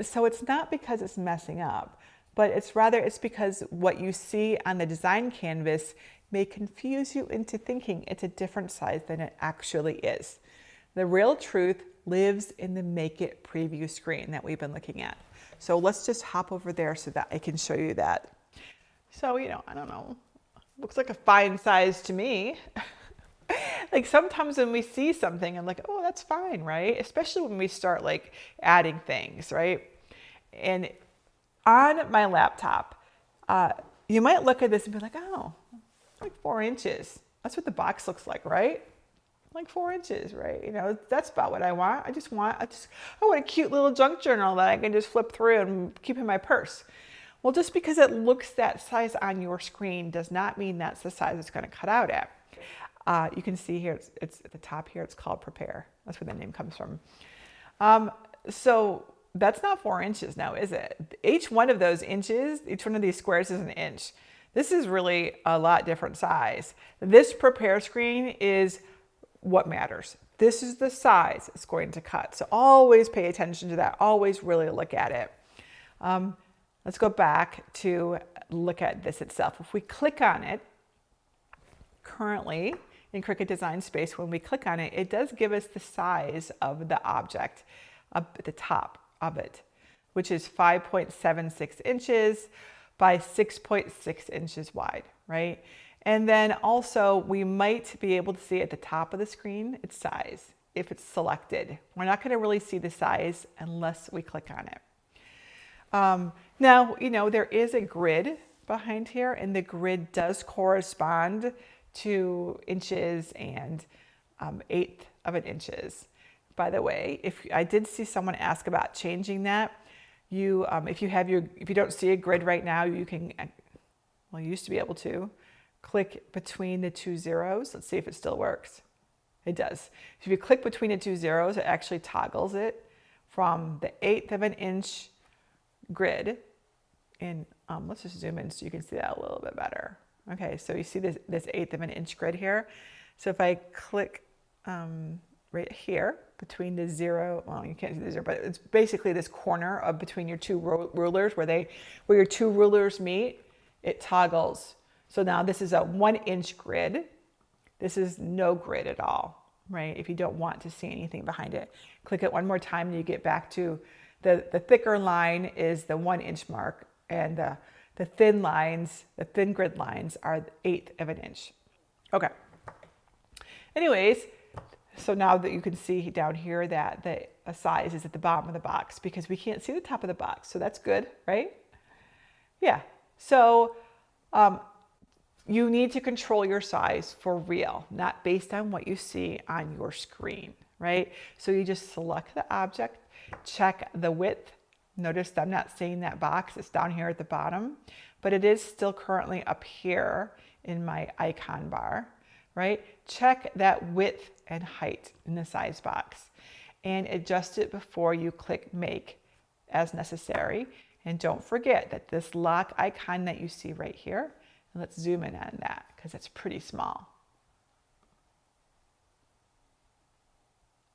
So it's not because it's messing up, but it's because what you see on the design canvas may confuse you into thinking it's a different size than it actually is. The real truth lives in the Make It preview screen that we've been looking at. So let's just hop over there so that I can show you that. So, I don't know, looks like a fine size to me. Like sometimes when we see something, I'm like, oh, that's fine, right? Especially when we start like adding things, right? And on my laptop, you might look at this and be like, oh, like 4 inches. That's what the box looks like, right? Like 4 inches, right? That's about what I want. I want a cute little junk journal that I can just flip through and keep in my purse. Well, just because it looks that size on your screen does not mean that's the size it's going to cut out at. You can see here, it's at the top here, it's called Prepare. That's where the name comes from. So that's not 4 inches now, is it? Each one of those inches, each one of these squares is an inch. This is really a lot different size. This Prepare screen is what matters. This is the size it's going to cut. So always pay attention to that. Always really look at it. Let's go back to look at this itself. If we click on it, currently in Cricut Design Space, when we click on it, it does give us the size of the object up at the top of it, which is 5.76 inches by 6.6 inches wide, right? And then also we might be able to see at the top of the screen its size if it's selected. We're not going to really see the size unless we click on it. Now, there is a grid behind here, and the grid does correspond to inches and 1/8 of an inches. By the way, if I did see someone ask about changing that, if you don't see a grid right now, you can, well, you used to be able to click between the two zeros. Let's see if it still works. It does. If you click between the two zeros, it actually toggles it from the 1/8 of an inch grid. And let's just zoom in so you can see that a little bit better. Okay, so you see this 1/8 of an inch grid here. So if I click right here between the zero, well, you can't see the zero, but it's basically this corner of between your two rulers where your two rulers meet, it toggles. So now this is a 1-inch grid. This is no grid at all, right? If you don't want to see anything behind it, click it one more time and you get back to the thicker line is the 1-inch mark, and the thin lines, the thin grid lines are 1/8 of an inch. Okay. Anyways, so now that you can see down here that the size is at the bottom of the box because we can't see the top of the box. So that's good, right? Yeah. So you need to control your size for real, not based on what you see on your screen, right? So you just select the object, check the width. Notice I'm not seeing that box. It's down here at the bottom, but it is still currently up here in my icon bar, right? Check that width and height in the size box and adjust it before you click make as necessary. And don't forget that this lock icon that you see right here, and let's zoom in on that because it's pretty small.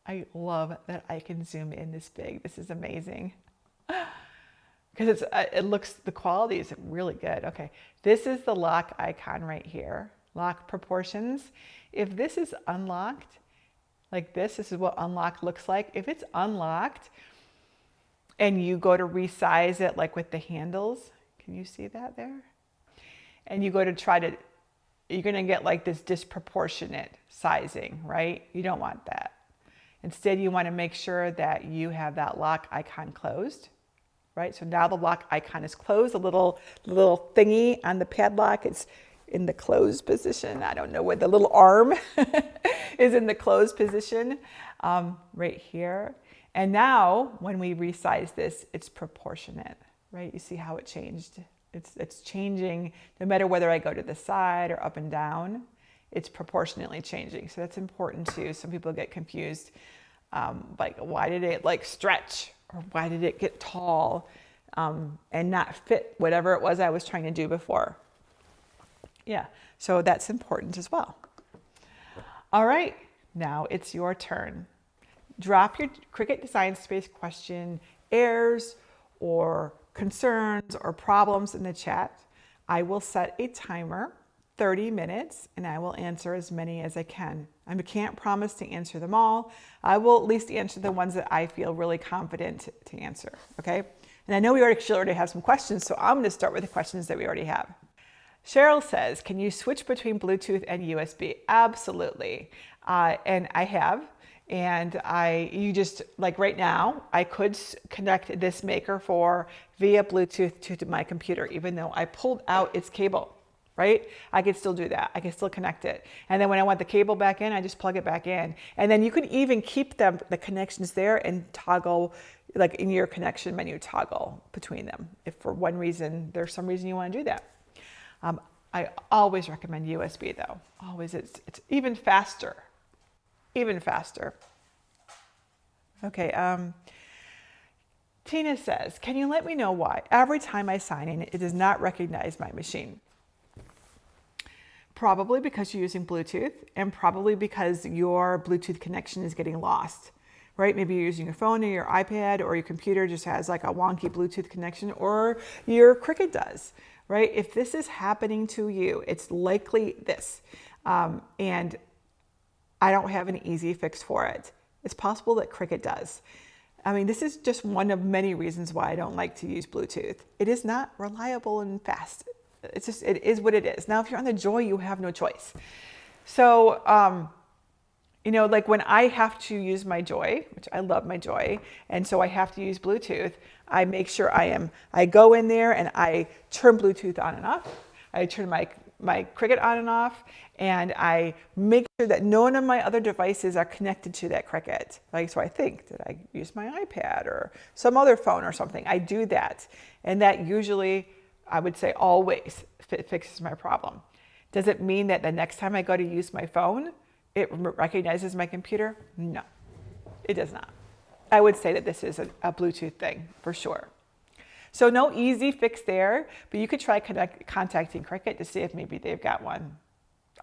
I love that I can zoom in this big. This is amazing. Because the quality is really good. Okay, this is the lock icon right here, lock proportions. If this is unlocked, like this is what unlocked looks like. If it's unlocked and you go to resize it, like with the handles, can you see that there? And you go to you're gonna get like this disproportionate sizing, right? You don't want that. Instead, you wanna make sure that you have that lock icon closed. Right, so now the lock icon is closed. The little thingy on the padlock is in the closed position. I don't know where the little arm is in the closed position right here. And now when we resize this, it's proportionate, right? You see how it changed? It's changing no matter whether I go to the side or up and down. It's proportionately changing. So that's important too. Some people get confused. Like, why did it like stretch? Or why did it get tall and not fit whatever it was I was trying to do before? Yeah, so that's important as well. All right, now it's your turn. Drop your Cricut Design Space question, errors or concerns or problems in the chat. I will set a timer, 30 minutes, and I will answer as many as I can. I can't promise to answer them all. I will at least answer the ones that I feel really confident to answer, okay? And I know we already have some questions, so I'm gonna start with the questions that we already have. Cheryl says, can you switch between Bluetooth and USB? Absolutely, and I have. And you just, like right now, I could connect this Maker 4 via Bluetooth to my computer, even though I pulled out its cable. Right? I could still do that. I can still connect it. And then when I want the cable back in, I just plug it back in. And then you can even keep the connections there and toggle, like in your connection menu, toggle between them. If for one reason, there's some reason you want to do that. I always recommend USB though. Always, it's even faster. Even faster. Okay, Tina says, can you let me know why every time I sign in, it does not recognize my machine? Probably because you're using Bluetooth and probably because your Bluetooth connection is getting lost, right? Maybe you're using your phone or your iPad or your computer just has like a wonky Bluetooth connection, or your Cricut does, right? If this is happening to you, it's likely this. And I don't have an easy fix for it. It's possible that Cricut does. I mean, this is just one of many reasons why I don't like to use Bluetooth. It is not reliable and fast. It's just, it is what it is. Now, if you're on the Joy, you have no choice. So, you know, like when I have to use my Joy, which I love my Joy, and so I have to use Bluetooth, I make sure I go in there and I turn Bluetooth on and off. I turn my Cricut on and off, and I make sure that none of my other devices are connected to that Cricut. Like, so I think, did I use my iPad or some other phone or something? I do that. And that usually, I would say always, fixes my problem. Does it mean that the next time I go to use my phone, it recognizes my computer? No, it does not. I would say that this is a Bluetooth thing for sure. So no easy fix there, but you could try contacting Cricut to see if maybe they've got one.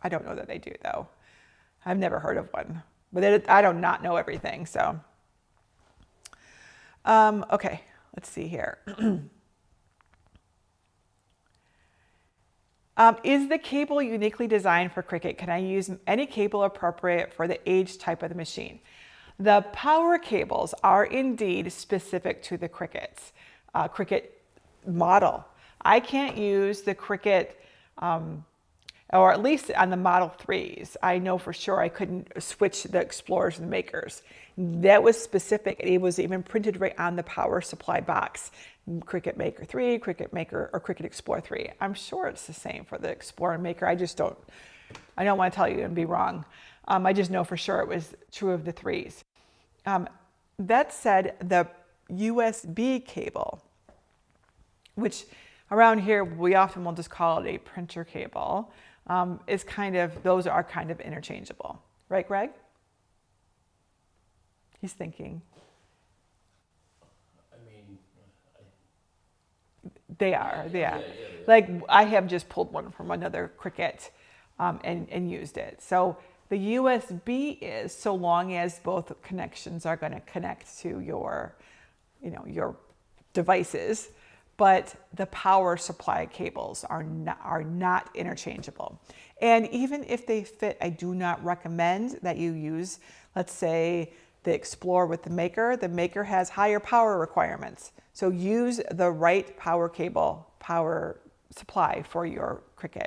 I don't know that they do though. I've never heard of one, but I do not know everything. So, okay, let's see here. Is the cable uniquely designed for Cricut? Can I use any cable appropriate for the age type of the machine? The power cables are indeed specific to the Cricut model. I can't use the Cricut, or at least on the Model 3s. I know for sure I couldn't switch the Explorers and Makers. That was specific. It was even printed right on the power supply box. Cricut Maker 3, Cricut Maker, or Cricut Explorer 3. I'm sure it's the same for the Explorer and Maker. I don't want to tell you and be wrong. I just know for sure it was true of the 3s. That said, the USB cable, which around here we often will just call it a printer cable, those are kind of interchangeable. Right, Greg? He's thinking. They are. Yeah. Like I have just pulled one from another Cricut and used it. So the USB is, so long as both connections are going to connect to your devices, but the power supply cables are not interchangeable. And even if they fit, I do not recommend that you use, let's say, the Explorer with the Maker. The Maker has higher power requirements. So use the right power cable, power supply for your Cricut.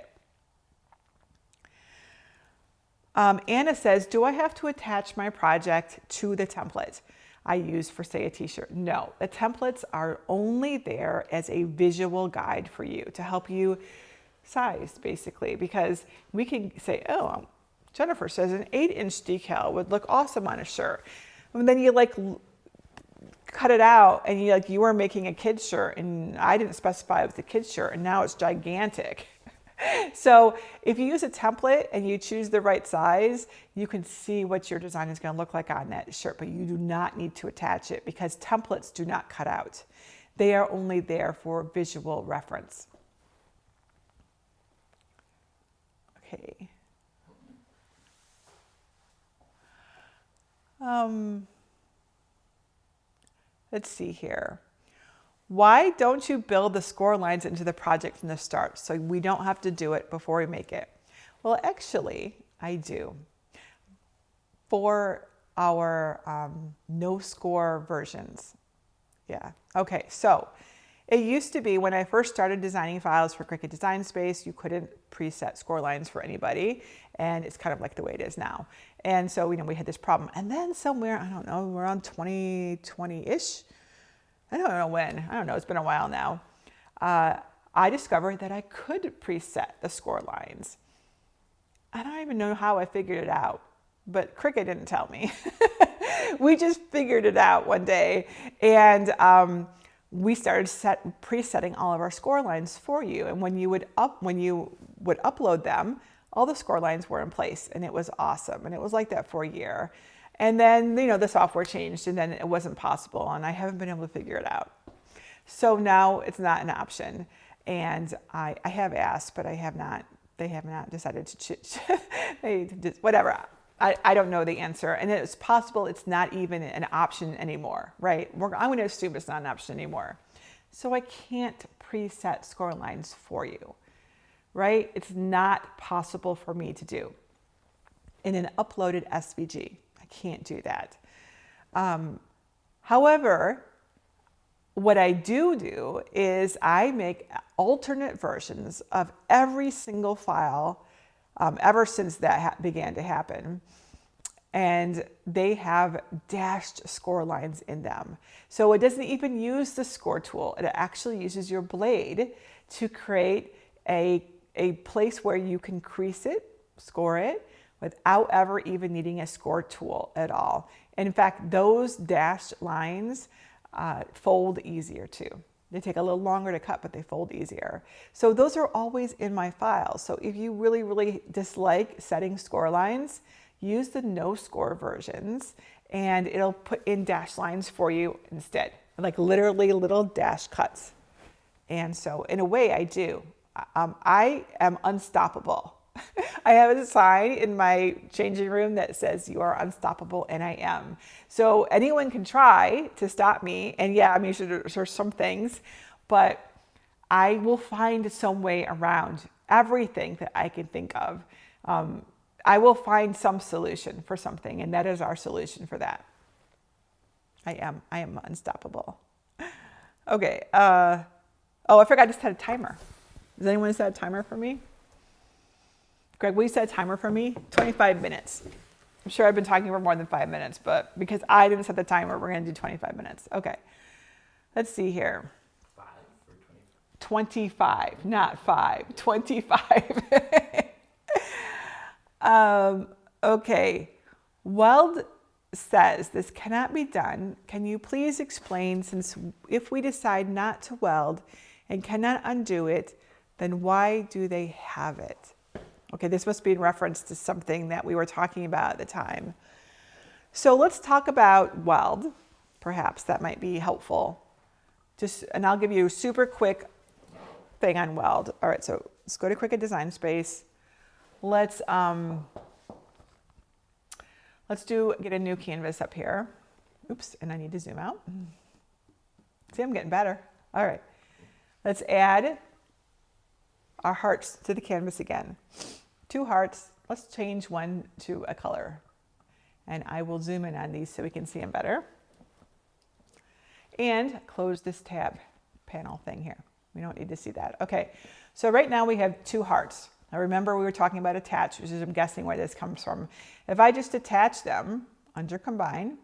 Anna says, do I have to attach my project to the template I use for, say, a t-shirt? No, the templates are only there as a visual guide for you to help you size, basically, because we can say, oh, Jennifer says an 8-inch decal would look awesome on a shirt. And then you cut it out and you were making a kid's shirt and I didn't specify it was a kid's shirt and now it's gigantic. So if you use a template and you choose the right size, you can see what your design is going to look like on that shirt, but you do not need to attach it because templates do not cut out. They are only there for visual reference. Okay. Let's see here. Why don't you build the score lines into the project from the start so we don't have to do it before we make it? Well, actually, I do. For our no score versions. Yeah. Okay, so it used to be when I first started designing files for Cricut Design Space, you couldn't preset score lines for anybody, and it's kind of like the way it is now. And so, we had this problem. And then somewhere, I don't know, around 2020-ish, I don't know when, I don't know, it's been a while now, I discovered that I could preset the score lines. I don't even know how I figured it out, but Cricut didn't tell me. We just figured it out one day, and we started presetting all of our score lines for you. And when you would upload them, all the score lines were in place, and it was awesome. And it was like that for a year. And then, the software changed, and then it wasn't possible, and I haven't been able to figure it out. So now it's not an option. And I have asked, but they have not decided to, whatever. I don't know the answer. And it's possible it's not even an option anymore, right? I'm going to assume it's not an option anymore. So I can't preset score lines for you, right? It's not possible for me to do. in an uploaded SVG. I can't do that. However, what I do is I make alternate versions of every single file ever since that began to happen. And they have dashed score lines in them. So it doesn't even use the score tool. It actually uses your blade to create a place where you can crease it, score it, without ever even needing a score tool at all. And in fact, those dashed lines fold easier too. They take a little longer to cut, but they fold easier. So those are always in my files. So if you really, really dislike setting score lines, use the no score versions and it'll put in dash lines for you instead, like literally little dash cuts. And so in a way I do. I am unstoppable. I have a sign in my changing room that says you are unstoppable, and I am. So anyone can try to stop me. And yeah, I mean, there's some things, but I will find some way around everything that I can think of. I will find some solution for something, and that is our solution for that. I am unstoppable. Okay. Oh, I forgot to set a timer. Does anyone set a timer for me? Greg, will you set a timer for me? 25 minutes. I'm sure I've been talking for more than 5 minutes, but because I didn't set the timer, we're going to do 25 minutes. Okay. Let's see here. 5 or 25? 25, not 5. 25. Okay. Weld says this cannot be done. Can you please explain, since if we decide not to weld and cannot undo it, then why do they have it? Okay, this must be in reference to something that we were talking about at the time. So let's talk about weld. Perhaps that might be helpful. And I'll give you a super quick thing on weld. All right, so let's go to Cricut Design Space. Let's get a new canvas up here. Oops, and I need to zoom out. See, I'm getting better. All right, let's add our hearts to the canvas again. 2 hearts. Let's change one to a color. And I will zoom in on these so we can see them better. And close this tab panel thing here. We don't need to see that. Okay, so right now we have 2 hearts. Now remember we were talking about attach, which is I'm guessing where this comes from. If I just attach them under combine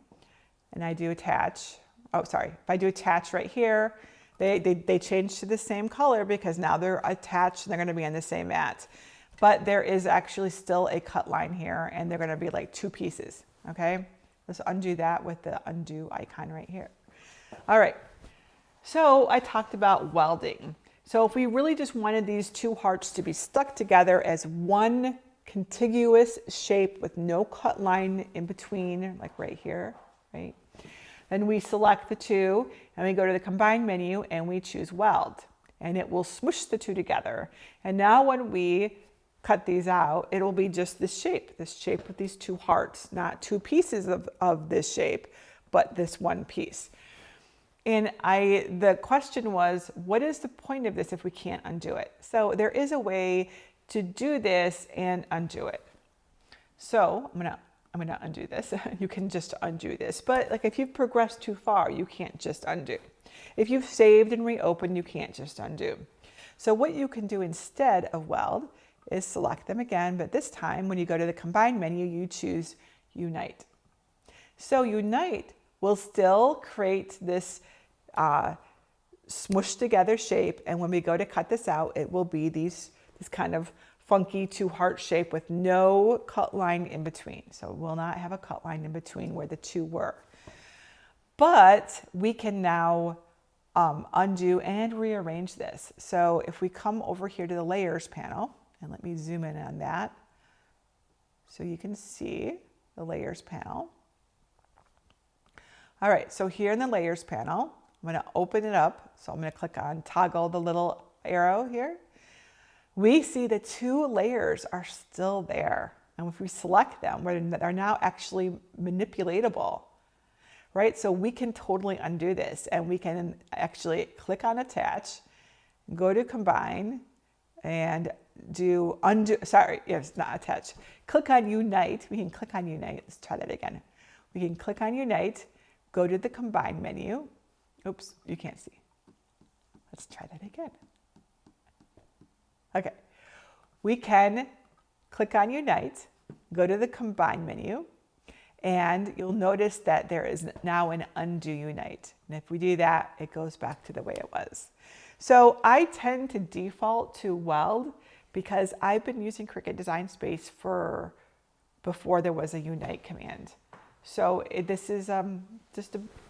and I do attach, if I do attach right here, they change to the same color because now they're attached and they're going to be on the same mat. But there is actually still a cut line here and they're going to be like 2 pieces. Okay, let's undo that with the undo icon right here. All right, so I talked about welding. So if we really just wanted these 2 hearts to be stuck together as one contiguous shape with no cut line in between, like right here, right? Then we select the 2 and we go to the combine menu and we choose weld, and it will smush the 2 together. And now when we cut these out, it will be just this shape with these 2 hearts, not 2 pieces of this shape, but this one piece. And the question was, what is the point of this if we can't undo it? So there is a way to do this and undo it. So I'm gonna undo this. You can just undo this, but like if you've progressed too far, you can't just undo. If you've saved and reopened, you can't just undo. So what you can do instead of weld is select them again, but this time when you go to the combine menu, you choose unite. So unite will still create this smushed together shape, and when we go to cut this out, it will be this kind of funky 2 heart shape with no cut line in between. So it will not have a cut line in between where the 2 were. But we can now undo and rearrange this. So if we come over here to the layers panel, and let me zoom in on that so you can see the layers panel. All right, so here in the layers panel, I'm going to open it up. So I'm going to click on toggle the little arrow here. We see the 2 layers are still there. And if we select them, they're now actually manipulatable, right? So we can totally undo this, and we can actually click on attach, go to combine, and do undo, sorry, it's not attach. Click on Unite. We can click on Unite. Let's try that again. We can click on Unite, go to the Combine menu. Oops, you can't see. Let's try that again. Okay. We can click on Unite, go to the Combine menu, and you'll notice that there is now an Undo Unite. And if we do that, it goes back to the way it was. So I tend to default to weld because I've been using Cricut Design Space for before there was a Unite command. So this is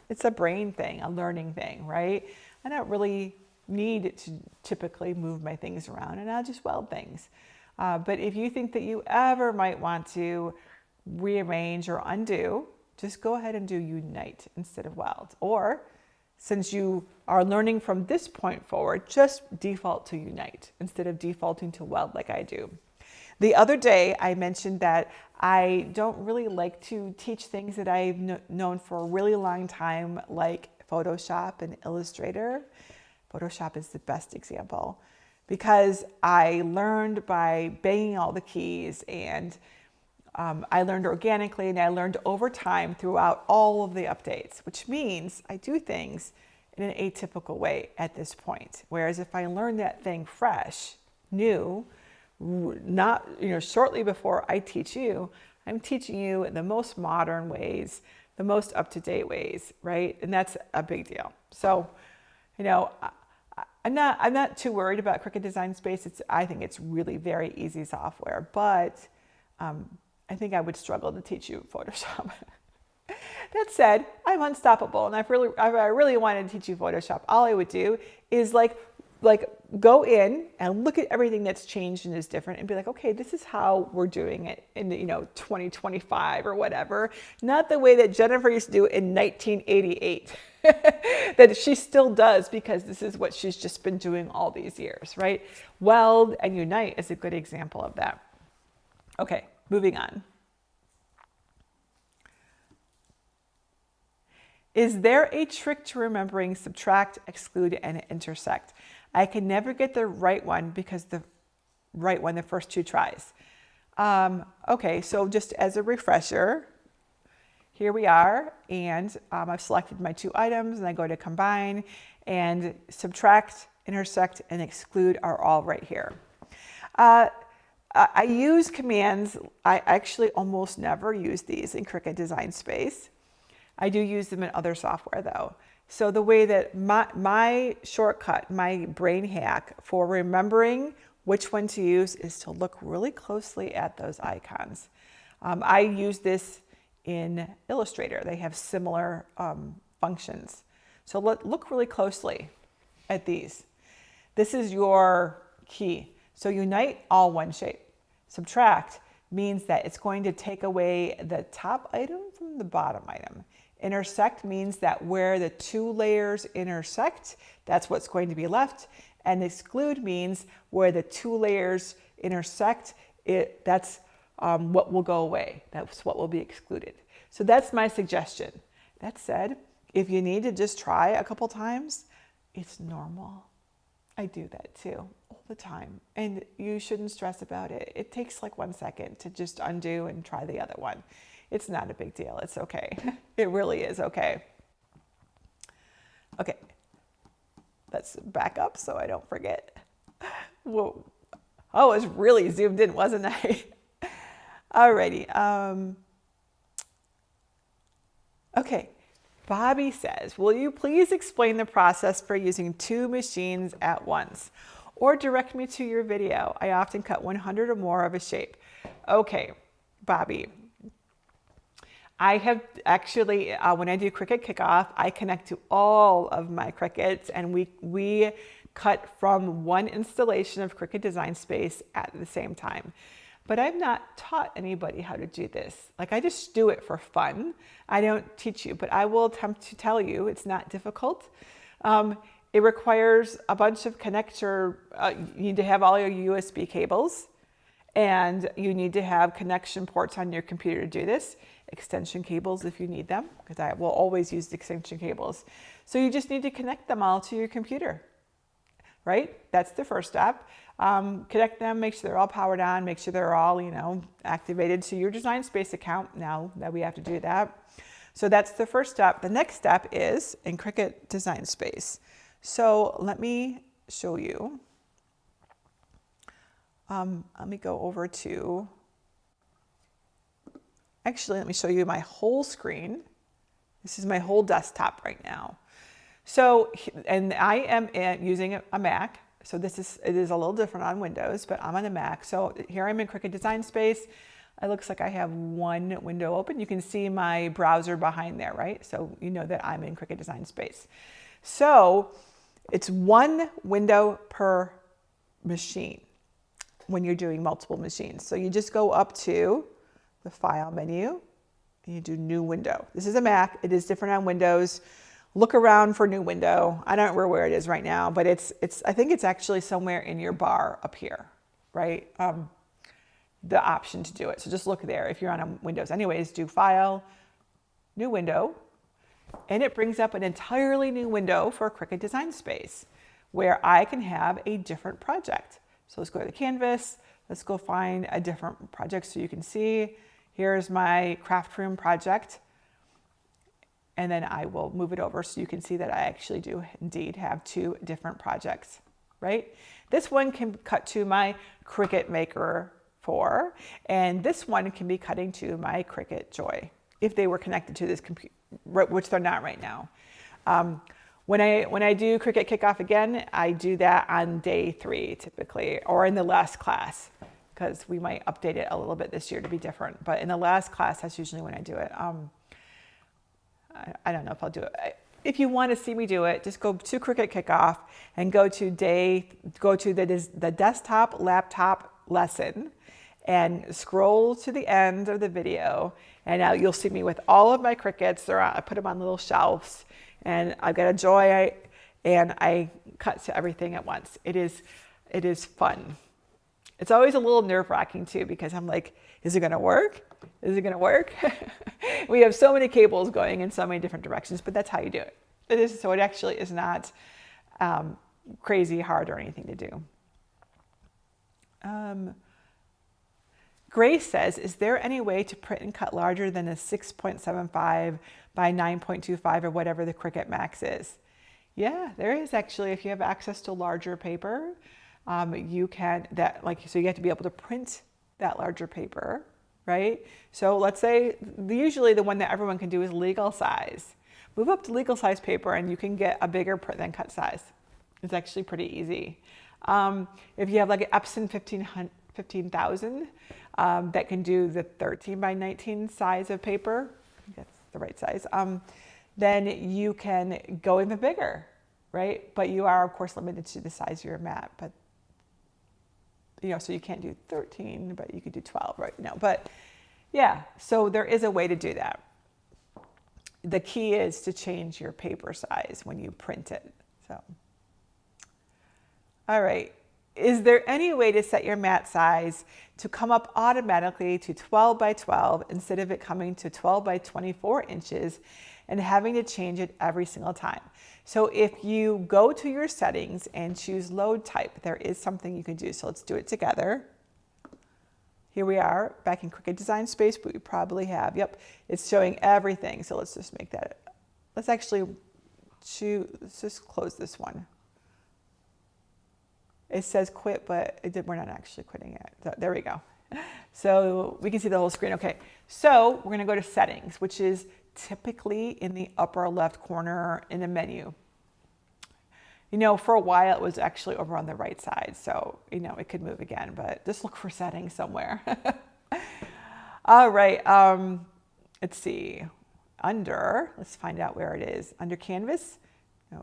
it's a brain thing, a learning thing, right? I don't really need to typically move my things around, and I'll just weld things. But if you think that you ever might want to rearrange or undo, just go ahead and do Unite instead of weld. Or since you are learning from this point forward, just default to Unite instead of defaulting to weld like I do. The other day I mentioned that I don't really like to teach things that I've known for a really long time, like Photoshop and Illustrator. Photoshop is the best example because I learned by banging all the keys, and I learned organically, and I learned over time throughout all of the updates, which means I do things in an atypical way at this point. Whereas if I learn that thing fresh, new, not shortly before I teach you, I'm teaching you in the most modern ways, the most up-to-date ways, right? And that's a big deal. So, I'm not too worried about Cricut Design Space. I think it's really very easy software, but I think I would struggle to teach you Photoshop. That said, I'm unstoppable, and if I really wanted to teach you Photoshop, all I would do is like go in and look at everything that's changed and is different and be like, okay, this is how we're doing it in 2025 or whatever. Not the way that Jennifer used to do it in 1988. That she still does because this is what she's just been doing all these years, right? Weld and Unite is a good example of that. Okay, moving on. Is there a trick to remembering subtract, exclude, and intersect? I can never get the right one because the first two tries. Okay, so just as a refresher, here we are, and I've selected my two items, and I go to Combine, and subtract, intersect, and exclude are all right here. I use commands. I actually almost never use these in Cricut Design Space. I do use them in other software though. So the way that my shortcut, my brain hack for remembering which one to use is to look really closely at those icons. I use this in Illustrator. They have similar functions. So look really closely at these. This is your key. So Unite, all one shape. Subtract means that it's going to take away the top item from the bottom item. Intersect means that where the two layers intersect, that's what's going to be left. And exclude means where the two layers intersect, that's what will go away. That's what will be excluded. So that's my suggestion. That said, if you need to just try a couple times, it's normal. I do that too all the time. And you shouldn't stress about it. It takes like 1 second to just undo and try the other one. It's not a big deal. It's okay. It really is okay. Okay, let's back up so I don't forget. Whoa. Oh, it was really zoomed in, wasn't I? Alrighty. Okay, Bobby says, will you please explain the process for using two machines at once? Or direct me to your video. I often cut 100 or more of a shape. Okay, Bobby. I have actually, when I do Cricut Kickoff, I connect to all of my Cricuts, and we cut from one installation of Cricut Design Space at the same time. But I've not taught anybody how to do this. Like, I just do it for fun. I don't teach you, but I will attempt to tell you it's not difficult. It requires a bunch of connector, you need to have all your USB cables, and you need to have connection ports on your computer to do this. Extension cables if you need them, because I will always use the extension cables. So you just need to connect them all to your computer, right? That's the first step. connect them, make sure they're all powered on, make sure they're all, activated to your Design Space account now that we have to do that. So that's the first step. The next step is in Cricut Design Space. So let me show you. Let me go over to, actually, let me show you my whole screen. This is my whole desktop right now. So, and I am using a Mac. So it is a little different on Windows, but I'm on a Mac. So here I'm in Cricut Design Space. It looks like I have one window open. You can see my browser behind there, right? So you know that I'm in Cricut Design Space. So it's one window per machine when you're doing multiple machines. So you just go up to the File menu and you do New Window. This is a Mac. It is different on Windows. Look around for New Window. I don't remember where it is right now, but I think it's actually somewhere in your bar up here, right? The option to do it. So just look there. If you're on a Windows anyways, do File, New Window, and it brings up an entirely new window for Cricut Design Space where I can have a different project. So let's go to the canvas. Let's go find a different project so you can see. Here's my craft room project. And then I will move it over so you can see that I actually do indeed have two different projects, right? This one can cut to my Cricut Maker 4, and this one can be cutting to my Cricut Joy if they were connected to this computer, which they're not right now. When I do Cricut Kickoff again, I do that on day 3 typically, or in the last class, because we might update it a little bit this year to be different. But in the last class, that's usually when I do it. I don't know if I'll do it. If you want to see me do it, just go to Cricut Kickoff and go to the desktop laptop lesson and scroll to the end of the video. And now you'll see me with all of my Cricuts. I put them on little shelves, and I've got a Joy, and I cut to everything at once. It is fun. It's always a little nerve-wracking too, because I'm like, is it going to work? Is it going to work? We have so many cables going in so many different directions, but that's how you do it. So it actually is not crazy hard or anything to do. Grace says, is there any way to print and cut larger than a 6.75 by 9.25 or whatever the Cricut Max is? Yeah, there is actually. If you have access to larger paper, you can, so you have to be able to print that larger paper, right? So let's say usually the one that everyone can do is legal size. Move up to legal size paper and you can get a bigger print than cut size. It's actually pretty easy. If you have like an Epson 15,000 that can do the 13 by 19 size of paper, I think that's the right size, then you can go even bigger, right? But you are of course limited to the size of your mat, but so you can't do 13, but you could do 12, right? But yeah, so there is a way to do that. The key is to change your paper size when you print it. So, all right. Is there any way to set your mat size to come up automatically to 12 by 12 instead of it coming to 12 by 24 inches and having to change it every single time? So if you go to your settings and choose load type, there is something you can do. So let's do it together. Here we are back in Cricut Design Space, but we probably have, it's showing everything. So let's just make that, let's just close this one. It says quit, but we're not actually quitting it. So there we go. So we can see the whole screen. Okay, so we're gonna go to settings, which is typically in the upper left corner in the menu. For a while it was actually over on the right side, so it could move again, but just look for settings somewhere. All right, let's see. Let's find out where it is. Under canvas,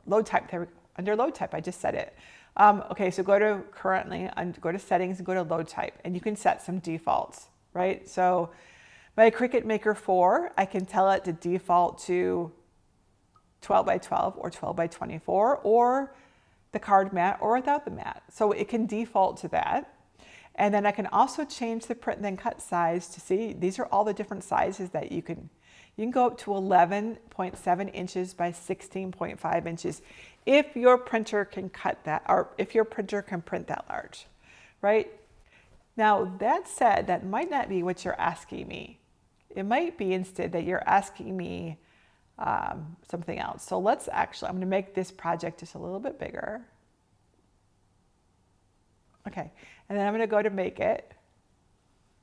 load type, there we go. Under load type, I just said it. Okay, so go to settings and go to load type, and you can set some defaults, right? So my Cricut Maker 4, I can tell it to default to 12 by 12 or 12 by 24 or the card mat or without the mat. So it can default to that. And then I can also change the print and then cut size to see, these are all the different sizes that you can go up to 11.7 inches by 16.5 inches if your printer can cut that, or if your printer can print that large. right? Now, that said, that might not be what you're asking me. It might be instead that you're asking me something else. So let's actually, I'm going to make this project just a little bit bigger. Okay, and then I'm going to go to make it.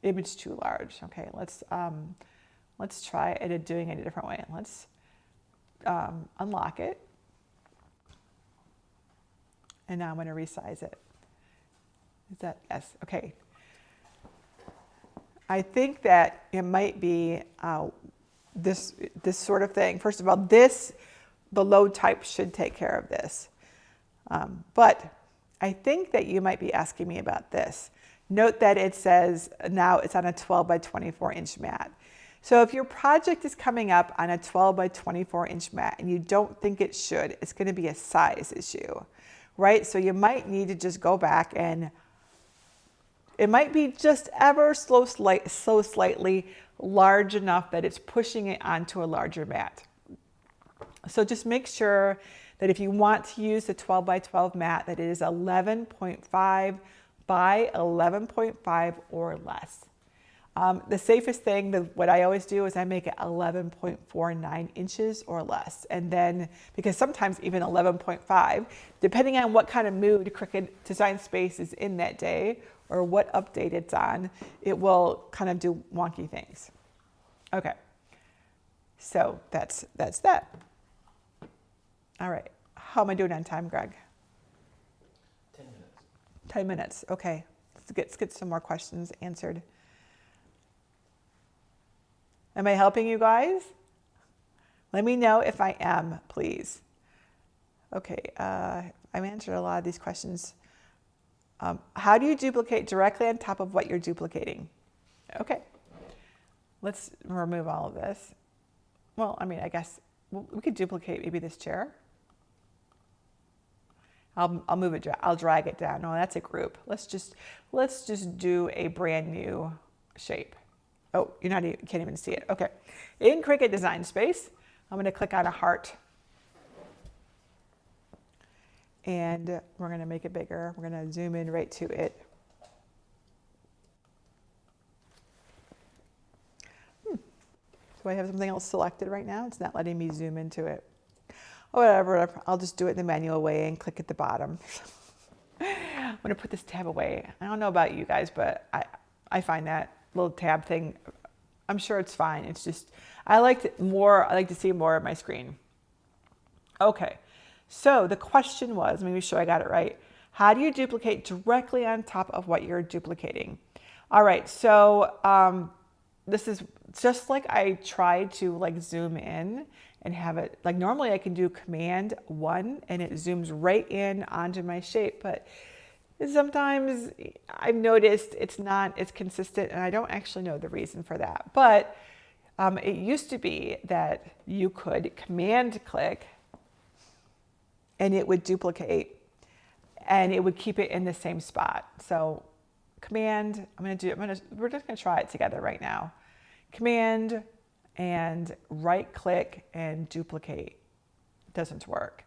Image too large. Okay, let's try it doing it a different way. Let's unlock it. And now I'm going to resize it. Is that, yes, okay. I think that it might be this sort of thing. First of all, the load type should take care of this. But I think that you might be asking me about this. Note that it says now it's on a 12 by 24 inch mat. So if your project is coming up on a 12 by 24 inch mat and you don't think it should, it's going to be a size issue, right? So you might need to just go back, and it might be just ever so slightly large enough that it's pushing it onto a larger mat. So just make sure that if you want to use the 12 by 12 mat, that it is 11.5 by 11.5 or less. The safest thing, what I always do is I make it 11.49 inches or less. And then, because sometimes even 11.5, depending on what kind of mood Cricut Design Space is in that day or what update it's on, it will kind of do wonky things. Okay, so that's that. All right, how am I doing on time, Greg? 10 minutes. 10 minutes, okay. Let's get some more questions answered. Am I helping you guys? Let me know if I am, please. Okay, I've answered a lot of these questions. How do you duplicate directly on top of what you're duplicating? Okay, let's remove all of this. Well, I mean, I guess we could duplicate maybe this chair. I'll move it, I'll drag it down. No, that's a group. Let's just do a brand new shape. Oh, you can't even see it. Okay, in Cricut Design Space, I'm going to click on a heart. And we're going to make it bigger. We're going to zoom in right to it. Do I have something else selected right now? It's not letting me zoom into it. Oh, whatever, I'll just do it the manual way and click at the bottom. I'm going to put this tab away. I don't know about you guys, but I find that little tab thing, I'm sure it's fine. It's just, I like to see more of my screen. Okay, so the question was, let me be sure I got it right. How do you duplicate directly on top of what you're duplicating? All right, so this is just like I tried to zoom in and have it, normally I can do Command 1 and it zooms right in onto my shape, but sometimes I've noticed it's not as consistent, and I don't actually know the reason for that. But it used to be that you could Command click and it would duplicate and it would keep it in the same spot. So Command, we're just gonna try it together right now. Command and right click and duplicate. Doesn't work.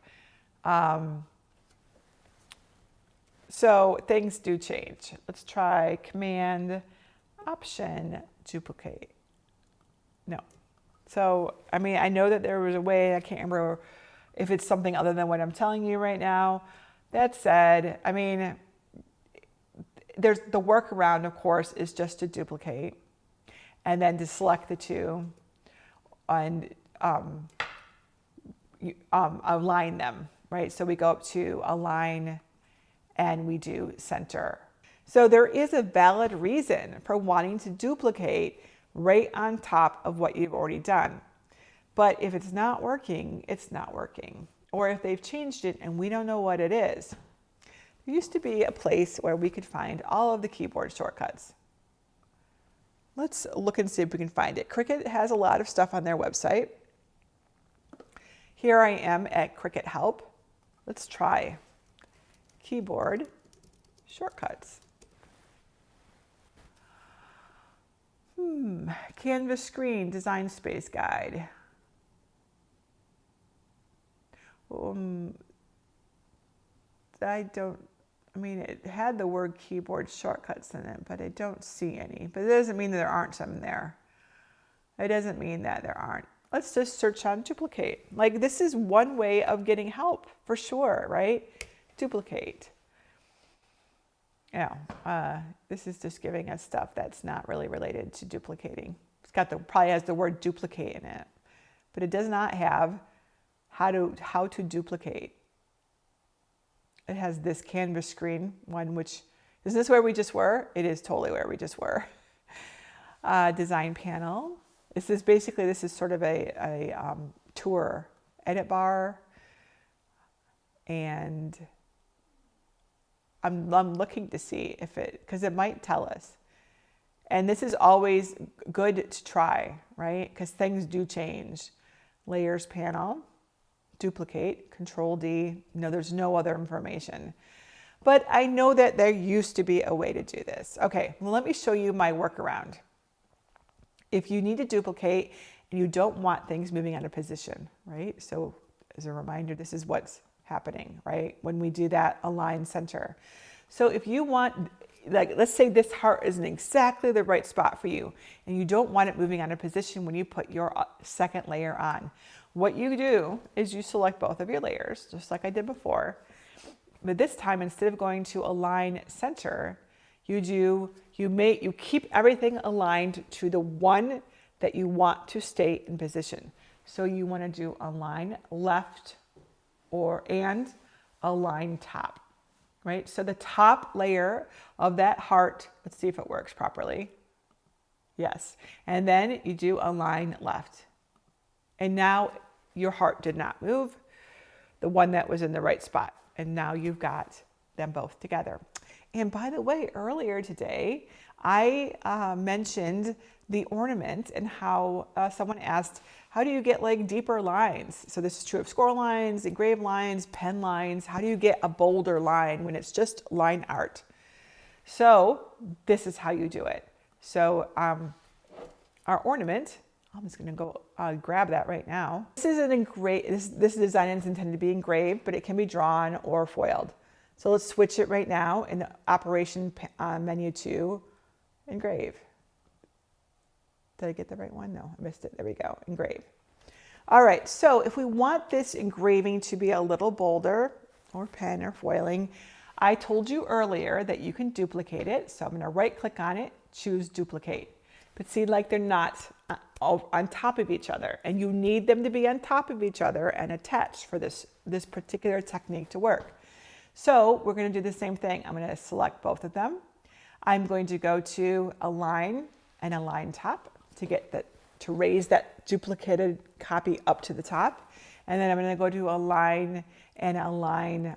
So things do change. Let's try Command, Option, Duplicate. No. So, I mean, I know that there was a way, I can't remember if it's something other than what I'm telling you right now. That said, I mean, there's the workaround, of course, is just to duplicate and then to select the two and align them, right? So we go up to Align and we do Center. So there is a valid reason for wanting to duplicate right on top of what you've already done. But if it's not working, it's not working. Or if they've changed it and we don't know what it is. There used to be a place where we could find all of the keyboard shortcuts. Let's look and see if we can find it. Cricut has a lot of stuff on their website. Here I am at Cricut Help. Let's try keyboard shortcuts. Canvas screen design space guide. I mean, it had the word keyboard shortcuts in it, but I don't see any. But it doesn't mean that there aren't some there. It doesn't mean that there aren't. Let's just search on duplicate. Like, this is one way of getting help for sure, right? Duplicate. Yeah, this is just giving us stuff that's not really related to duplicating. It's got probably has the word duplicate in it, but it does not have how to duplicate. It has this canvas screen one, which, is this where we just were? It is totally where we just were. Design panel. This is sort of a tour, edit bar, and I'm looking to see if because it might tell us. And this is always good to try, right? Because things do change. Layers panel, duplicate, Control D. No, there's no other information. But I know that there used to be a way to do this. Okay, well, let me show you my workaround. If you need to duplicate and you don't want things moving out of position, right? So as a reminder, this is what's happening, right? When we do that align center. So if you want, like, let's say this heart isn't exactly the right spot for you and you don't want it moving out of position when you put your second layer on. What you do is you select both of your layers, just like I did before. But this time, instead of going to align center, you keep everything aligned to the one that you want to stay in position. So you want to do align left and align top, right? So the top layer of that heart, let's see if it works properly. Yes. And then you do align left. And now your heart did not move, the one that was in the right spot. And now you've got them both together. And by the way, earlier today, I mentioned the ornament and how someone asked, how do you get like deeper lines? So this is true of score lines, engraved lines, pen lines. How do you get a bolder line when it's just line art? So this is how you do it. So our ornament, I'm just going to go grab that right now. This is this design is intended to be engraved, but it can be drawn or foiled. So let's switch it right now in the operation menu to engrave. Did I get the right one? No, I missed it. There we go, engrave. All right, so if we want this engraving to be a little bolder, or pen or foiling, I told you earlier that you can duplicate it. So I'm going to right click on it, choose duplicate. But see, like, they're not on top of each other, and you need them to be on top of each other and attached for this particular technique to work. So we're going to do the same thing. I'm going to select both of them. I'm going to go to align and align top to raise that duplicated copy up to the top. And then I'm going to go to align and align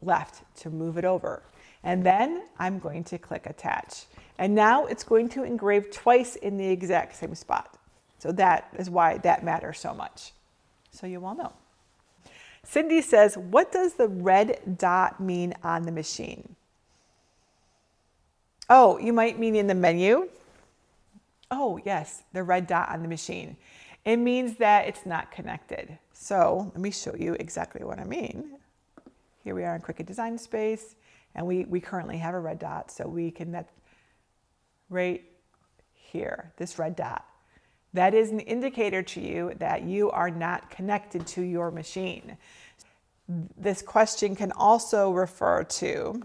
left to move it over. And then I'm going to click attach. And now it's going to engrave twice in the exact same spot. So that is why that matters so much. So you all know. Cindy says, what does the red dot mean on the machine? Oh, you might mean in the menu. Oh, yes, the red dot on the machine. It means that it's not connected. So let me show you exactly what I mean. Here we are in Cricut Design Space, and we currently have a red dot, so we can, that's right here, this red dot. That is an indicator to you that you are not connected to your machine. This question can also refer to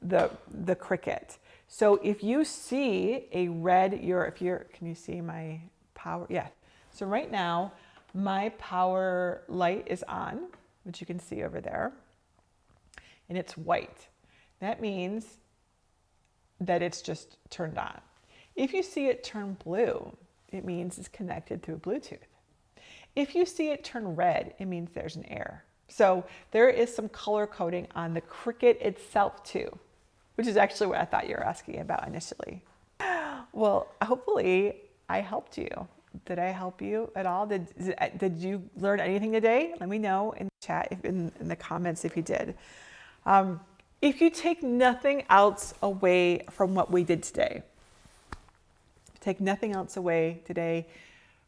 the Cricut. So if you see a red, can you see my power? Yeah. So right now, my power light is on, which you can see over there, and it's white. That means that it's just turned on. If you see it turn blue, it means it's connected through Bluetooth. If you see it turn red, it means there's an error. So there is some color coding on the Cricut itself too, which is actually what I thought you were asking about initially. Well, hopefully I helped you. Did I help you at all? Did you learn anything today? Let me know in the chat, in the comments if you did. If you take nothing else away from what we did today, take nothing else away today,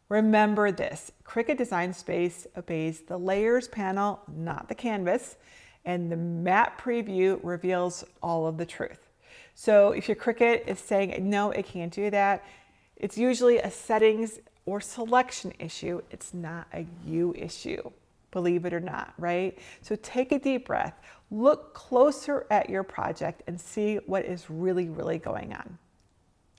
remember this: Cricut Design Space obeys the layers panel, not the canvas. and the map preview reveals all of the truth. So if your Cricut is saying, no, it can't do that, it's usually a settings or selection issue. It's not a you issue, believe it or not, right? So take a deep breath, look closer at your project and see what is really, really going on.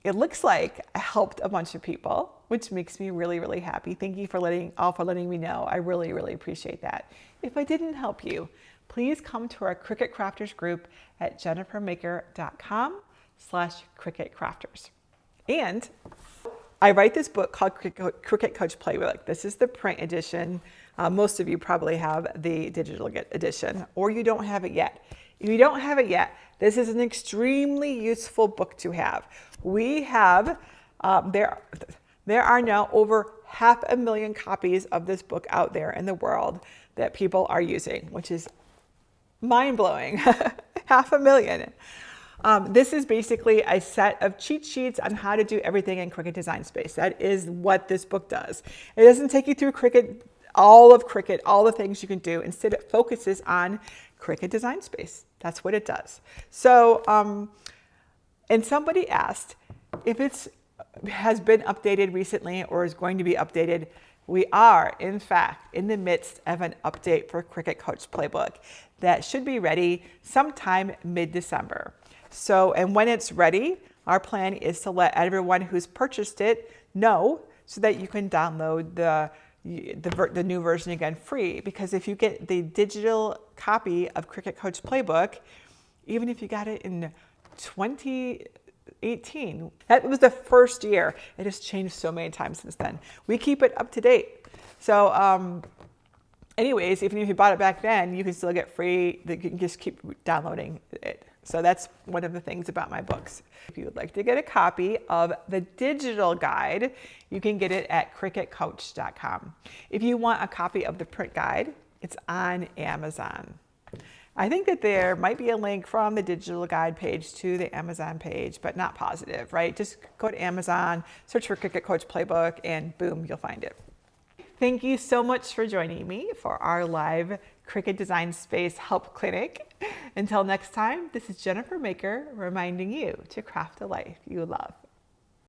It looks like I helped a bunch of people, which makes me really, really happy. Thank you for letting me know. I really, really appreciate that. If I didn't help you, please come to our Cricut Crafters group at jennifermaker.com/Cricut Crafters. And I write this book called Cricut Coach Playbook. This is the print edition. Most of you probably have the digital edition, or you don't have it yet. If you don't have it yet, this is an extremely useful book to have. We have, there are now over 500,000 copies of this book out there in the world that people are using, which is mind-blowing. 500,000. This is basically a set of cheat sheets on how to do everything in Cricut Design Space. That is what this book does. It doesn't take you through Cricut, all the things you can do. Instead, it focuses on Cricut Design Space. That's what it does. So, and somebody asked if it has been updated recently or is going to be updated. We are, in fact, in the midst of an update for Cricut Coach Playbook that should be ready sometime mid-December. So, and when it's ready, our plan is to let everyone who's purchased it know so that you can download the new version again free. Because if you get the digital copy of Cricut Coach Playbook, even if you got it in 2018, that was the first year. It has changed so many times since then. We keep it up to date. So anyways, even if you bought it back then, you can still get free. You can just keep downloading it. So that's one of the things about my books. If you would like to get a copy of the digital guide, you can get it at cricutcoach.com. If you want a copy of the print guide, it's on Amazon. I think that there might be a link from the digital guide page to the Amazon page, but not positive, right? Just go to Amazon, search for Cricut Coach Playbook, and boom, you'll find it. Thank you so much for joining me for our live Cricut Design Space Help Clinic. Until next time, this is Jennifer Maker reminding you to craft a life you love.